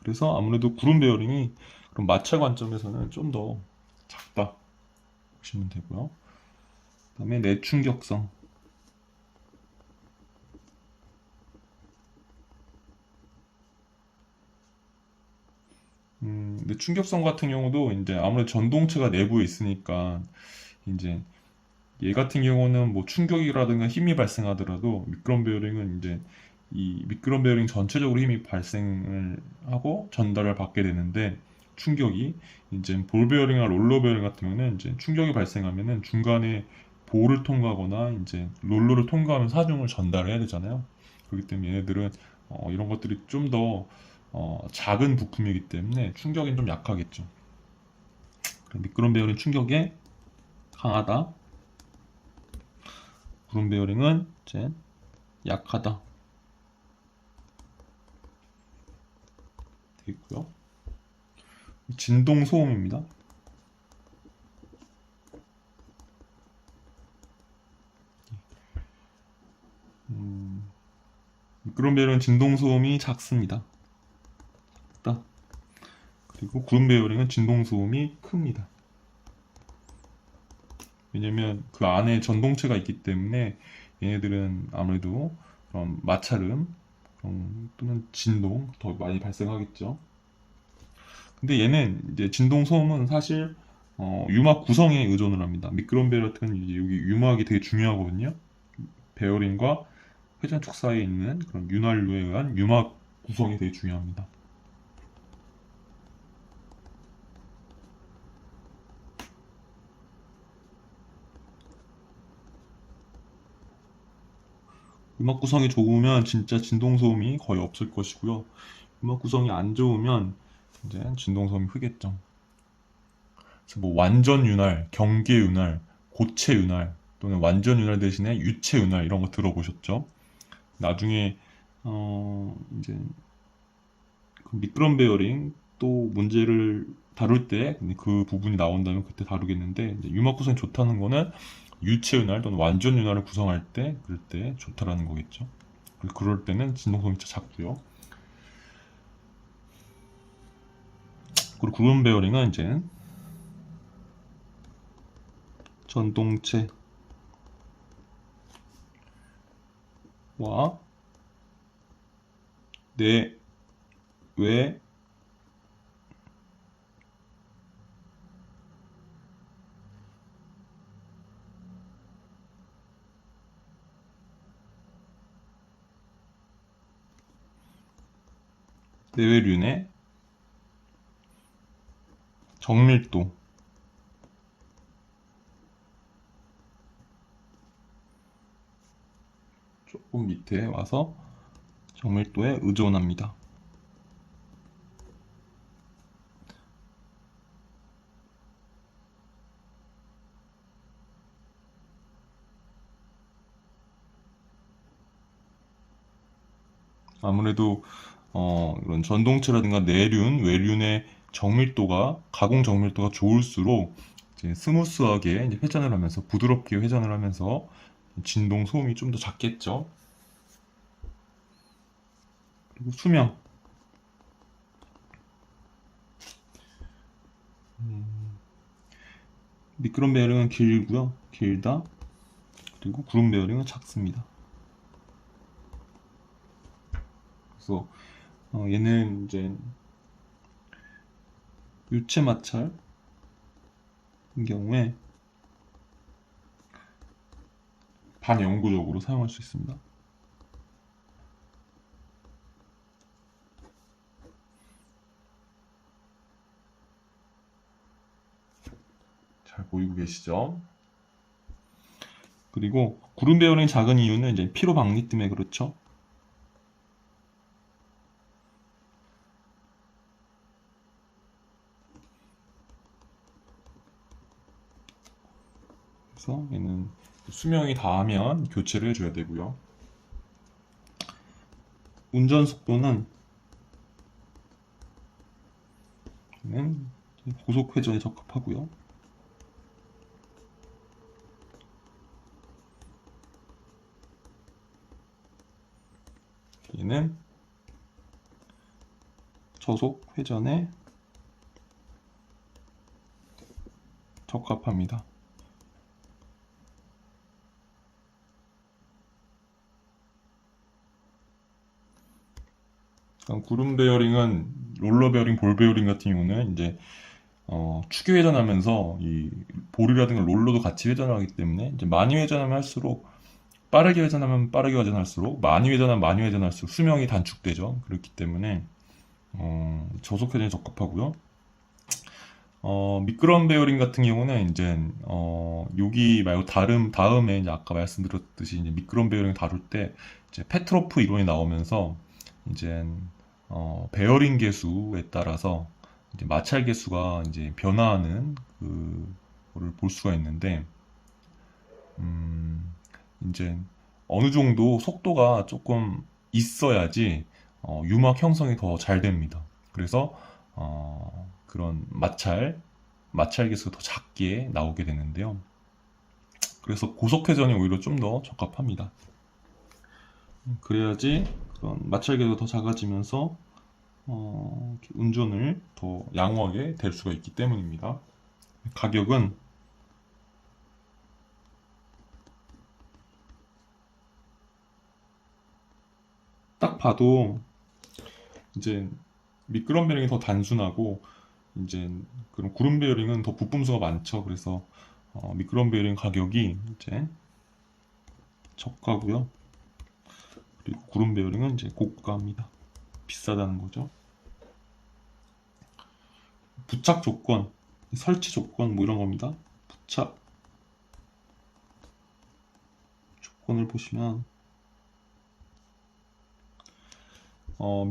그래서 아무래도 구름 베어링이 그런 마찰 관점에서는 좀 더 작다 보시면 되고요. 그다음에 내충격성. 내충격성 같은 경우도 이제 아무래도 전동체가 내부에 있으니까 이제 얘 같은 경우는 뭐 충격이라든가 힘이 발생하더라도 미끄럼 베어링은 이제 이 미끄럼 베어링 전체적으로 힘이 발생을 하고 전달을 받게 되는데 충격이 이제 볼 베어링이나 롤러 베어링 같은 경우는 이제 충격이 발생하면은 중간에 볼을 통과하거나 이제 롤러를 통과하면서 하중을 전달해야 되잖아요. 그렇기 때문에 얘네들은 이런 것들이 좀 더 작은 부품이기 때문에 충격이 좀 약하겠죠. 미끄럼 베어링 충격에 강하다. 구름 베어링은 이제 약하다 되겠고요. 진동 소음입니다. 미끄럼 베어링은 진동 소음이 작습니다. 작다. 그리고 구름 베어링은 진동 소음이 큽니다. 왜냐면 그 안에 전동체가 있기 때문에 얘네들은 아무래도 그런 마찰음 또는 진동 더 많이 발생하겠죠. 근데 얘는 이제 진동 소음은 사실 유막 구성에 의존을 합니다. 미끄럼 베어링 같은 이제 여기 유막이 되게 중요하거든요. 베어링과 회전축 사이에 있는 그런 윤활유에 의한 유막 구성이 되게 중요합니다. 유막 구성이 좋으면 진짜 진동 소음이 거의 없을 것이고요. 유막 구성이 안 좋으면 이제 진동 소음이 크겠죠. 그래서 뭐 완전 윤활, 경계 윤활, 고체 윤활 또는 완전 윤활 대신에 유체 윤활 이런 거 들어보셨죠? 나중에 이제 그 미끄럼 베어링 또 문제를 다룰 때 그 부분이 나온다면 그때 다루겠는데 유막 구성이 좋다는 거는 유체 윤활 또는 완전 윤활을 구성할 때 그럴 때 좋다라는 거겠죠. 그럴 때는 진동성이 진짜 작고요. 그리고 구름 베어링은 이제 전동체와 내외 내외륜의 정밀도 조금 밑에 와서 정밀도에 의존합니다. 아무래도 이런 전동체라든가 내륜, 외륜의 정밀도가 가공 정밀도가 좋을수록 이제 스무스하게 이제 회전을 하면서 부드럽게 회전을 하면서 진동 소음이 좀 더 작겠죠. 그리고 수명. 미끄럼 베어링은 길고요. 길다. 그리고 구름 베어링은 작습니다. 그래서 얘는 이제 유체 마찰 경우에 반영구적으로 사용할 수 있습니다. 잘 보이고 계시죠? 그리고 구름 베어링이 작은 이유는 이제 피로 박리 때문에 그렇죠. 그래서 얘는 수명이 다하면 교체를 해줘야 되고요. 운전 속도는 얘는 고속 회전에 적합하고요. 얘는 저속 회전에 적합합니다. 구름 베어링은 롤러 베어링, 볼 베어링 같은 경우는 이제 축이 회전하면서 이 볼이라든가 롤러도 같이 회전하기 때문에 이제 많이 회전하면 할수록 빠르게 회전하면 빠르게 회전할수록 많이 회전하면 많이 회전할수록 수명이 단축되죠. 그렇기 때문에 저속 회전에 적합하고요. 미끄럼 베어링 같은 경우는 이제 여기 말고 다음에 이제 아까 말씀드렸듯이 이제 미끄럼 베어링 다룰 때 이제 페트로프 이론이 나오면서 이제 베어링 개수에 따라서 이제 마찰 개수가 이제 변화하는 그거를 볼 수가 있는데 이제 어느 정도 속도가 조금 있어야지 유막 형성이 더 잘 됩니다. 그래서 그런 마찰 개수가 더 작게 나오게 되는데요. 그래서 고속 회전이 오히려 좀 더 적합합니다. 그래야지 그런 마찰 개수가 더 작아지면서 운전을 더 양호하게 될 수가 있기 때문입니다. 가격은 딱 봐도 이제 미끄럼 베어링이 더 단순하고 이제 그런 구름 베어링은 더 부품수가 많죠. 그래서 미끄럼 베어링 가격이 이제 저가고요. 그리고 구름 베어링은 이제 고가입니다. 비싸다는 거죠. 부착 조건, 설치 조건 뭐 이런 겁니다. 부착 조건을 보시면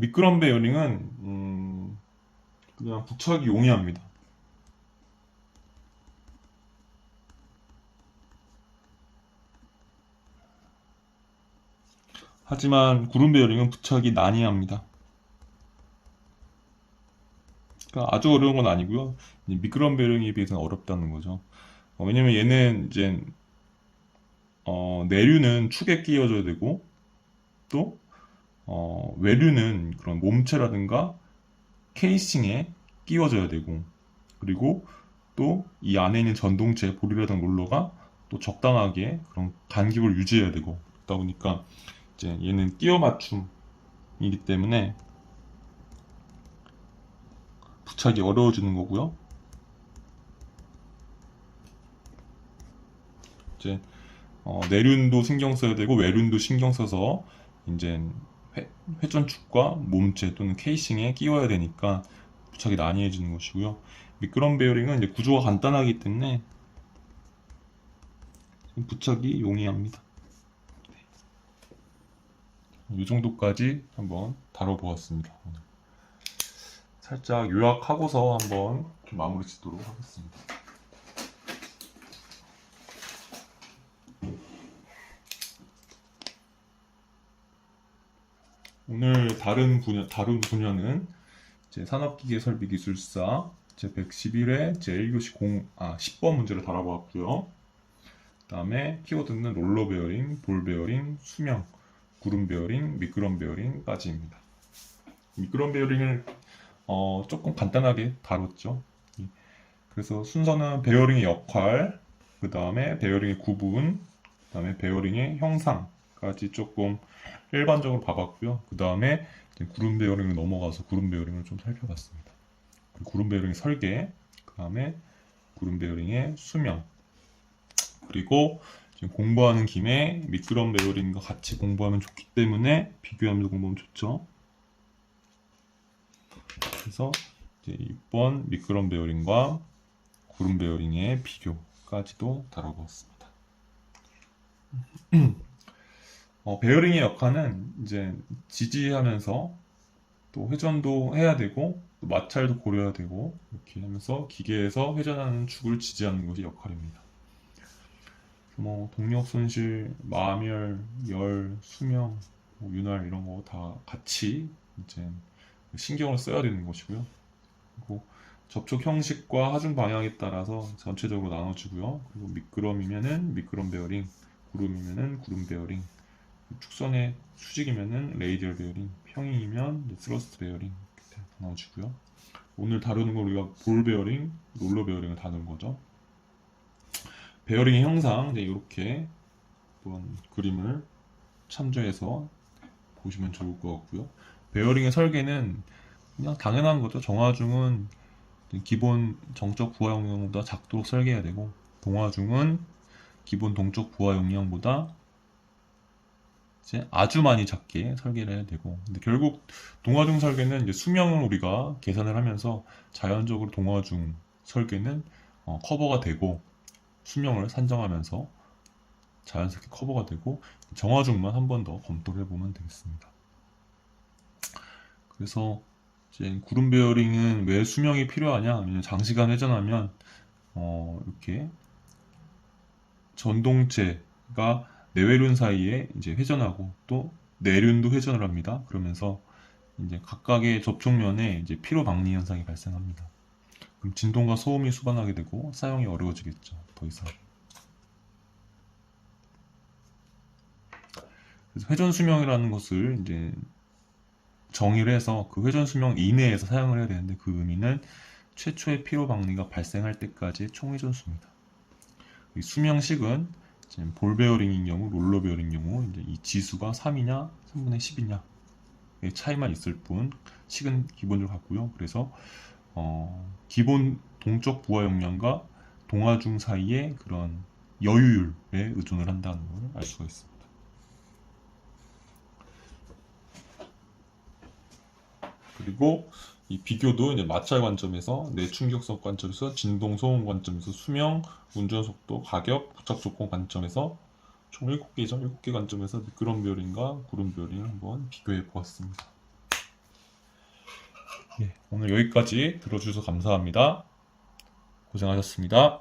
미끄럼 베어링은 그냥 부착이 용이합니다. 하지만 구름 베어링은 부착이 난이합니다. 그러니까 아주 어려운 건 아니고요. 미끄럼 베어링에 비해서는 어렵다는 거죠. 왜냐면 얘는 이제 내류는 축에 끼워줘야 되고 또 외류는 그런 몸체라든가 케이싱에 끼워져야 되고 그리고 또 이 안에 있는 전동체 볼이라든가 롤러가 또 적당하게 그런 간격을 유지해야 되고 그러다 보니까 이제 얘는 끼워 맞춤이기 때문에 부착이 어려워지는 거고요. 이제 내륜도 신경 써야 되고 외륜도 신경 써서 이제 회전축과 몸체 또는 케이싱에 끼워야 되니까 부착이 난이해지는 것이고요. 미끄럼 베어링은 이제 구조가 간단하기 때문에 부착이 용이합니다. 이 정도까지 한번 다뤄보았습니다. 살짝 요약하고서 한번 좀 마무리 짓도록 하겠습니다. 오늘 다룬 분야는 이제 산업기계설비기술사 제 111회 제 1교시 10번 문제를 다뤄보았고요. 그 다음에 키워드는 롤러 베어링, 볼 베어링, 수명, 구름 베어링, 미끄럼 베어링까지입니다. 미끄럼 베어링을 조금 간단하게 다뤘죠. 그래서 순서는 베어링의 역할, 그 다음에 베어링의 구분, 그 다음에 베어링의 형상까지 조금 일반적으로 봐봤고요. 그 다음에 구름 베어링을 넘어가서 구름 베어링을 좀 살펴봤습니다. 그리고 구름 베어링의 설계, 그 다음에 구름 베어링의 수명, 그리고 지금 공부하는 김에 미끄럼 베어링과 같이 공부하면 좋기 때문에 비교하면서 공부하면 좋죠. 그래서 이제 이번 미끄럼 베어링과 구름 베어링의 비교까지도 다뤄보았습니다. 베어링의 역할은 이제 지지하면서 또 회전도 해야 되고 또 마찰도 고려해야 되고 이렇게 하면서 기계에서 회전하는 축을 지지하는 것이 역할입니다. 동력 손실, 마멸, 열, 수명, 윤활 이런 거 다 같이 이제 신경을 써야 되는 것이고요. 그리고 접촉 형식과 하중 방향에 따라서 전체적으로 나눠지고요. 그리고 미끄럼이면은 미끄럼 베어링, 구름이면은 구름 베어링, 축선의 수직이면은 레이디얼 베어링, 평행이면 스러스트 베어링 이렇게 나눠지고요. 오늘 다루는 건 우리가 볼 베어링, 롤러 베어링을 다루는 거죠. 베어링의 형상 이제 이렇게 한번 그림을 참조해서 보시면 좋을 것 같고요. 베어링의 설계는 그냥 당연한 거죠. 정화중은 기본 정적 부하 용량보다 작도록 설계해야 되고, 동화중은 기본 동적 부하 용량보다 이제 아주 많이 작게 설계를 해야 되고, 근데 결국 동화중 설계는 이제 수명을 우리가 계산을 하면서 자연적으로 동화중 설계는 커버가 되고, 수명을 산정하면서 자연스럽게 커버가 되고, 정화중만 한 번 더 검토를 해보면 되겠습니다. 그래서 이제 구름 베어링은 왜 수명이 필요하냐? 왜냐면 장시간 회전하면 이렇게 전동체가 내외륜 사이에 이제 회전하고 또 내륜도 회전을 합니다. 그러면서 이제 각각의 접촉면에 이제 피로 박리 현상이 발생합니다. 그럼 진동과 소음이 수반하게 되고 사용이 어려워지겠죠. 더 이상. 그래서 회전 수명이라는 것을 이제 정의를 해서 그 회전 수명 이내에서 사용을 해야 되는데, 그 의미는 최초의 피로 박리가 발생할 때까지의 총 회전수입니다. 이 수명식은 볼 베어링인 경우, 롤러 베어링 경우 이제 이 지수가 3이냐, 3분의 10이냐 의 차이만 있을 뿐, 식은 기본적으로 같고요. 그래서 기본 동적 부하 용량과 동하중 사이의 그런 여유율에 의존을 한다는 걸 알 수가 있습니다. 그리고 이 비교도 이제 마찰 관점에서, 내충격성 관점에서, 진동 소음 관점에서, 수명, 운전 속도, 가격, 부착 조건 관점에서 총 7개죠. 7개 관점에서 미끄럼 베어링과 구름 베어링을 한번 비교해 보았습니다. 오늘 여기까지 들어주셔서 감사합니다. 고생하셨습니다.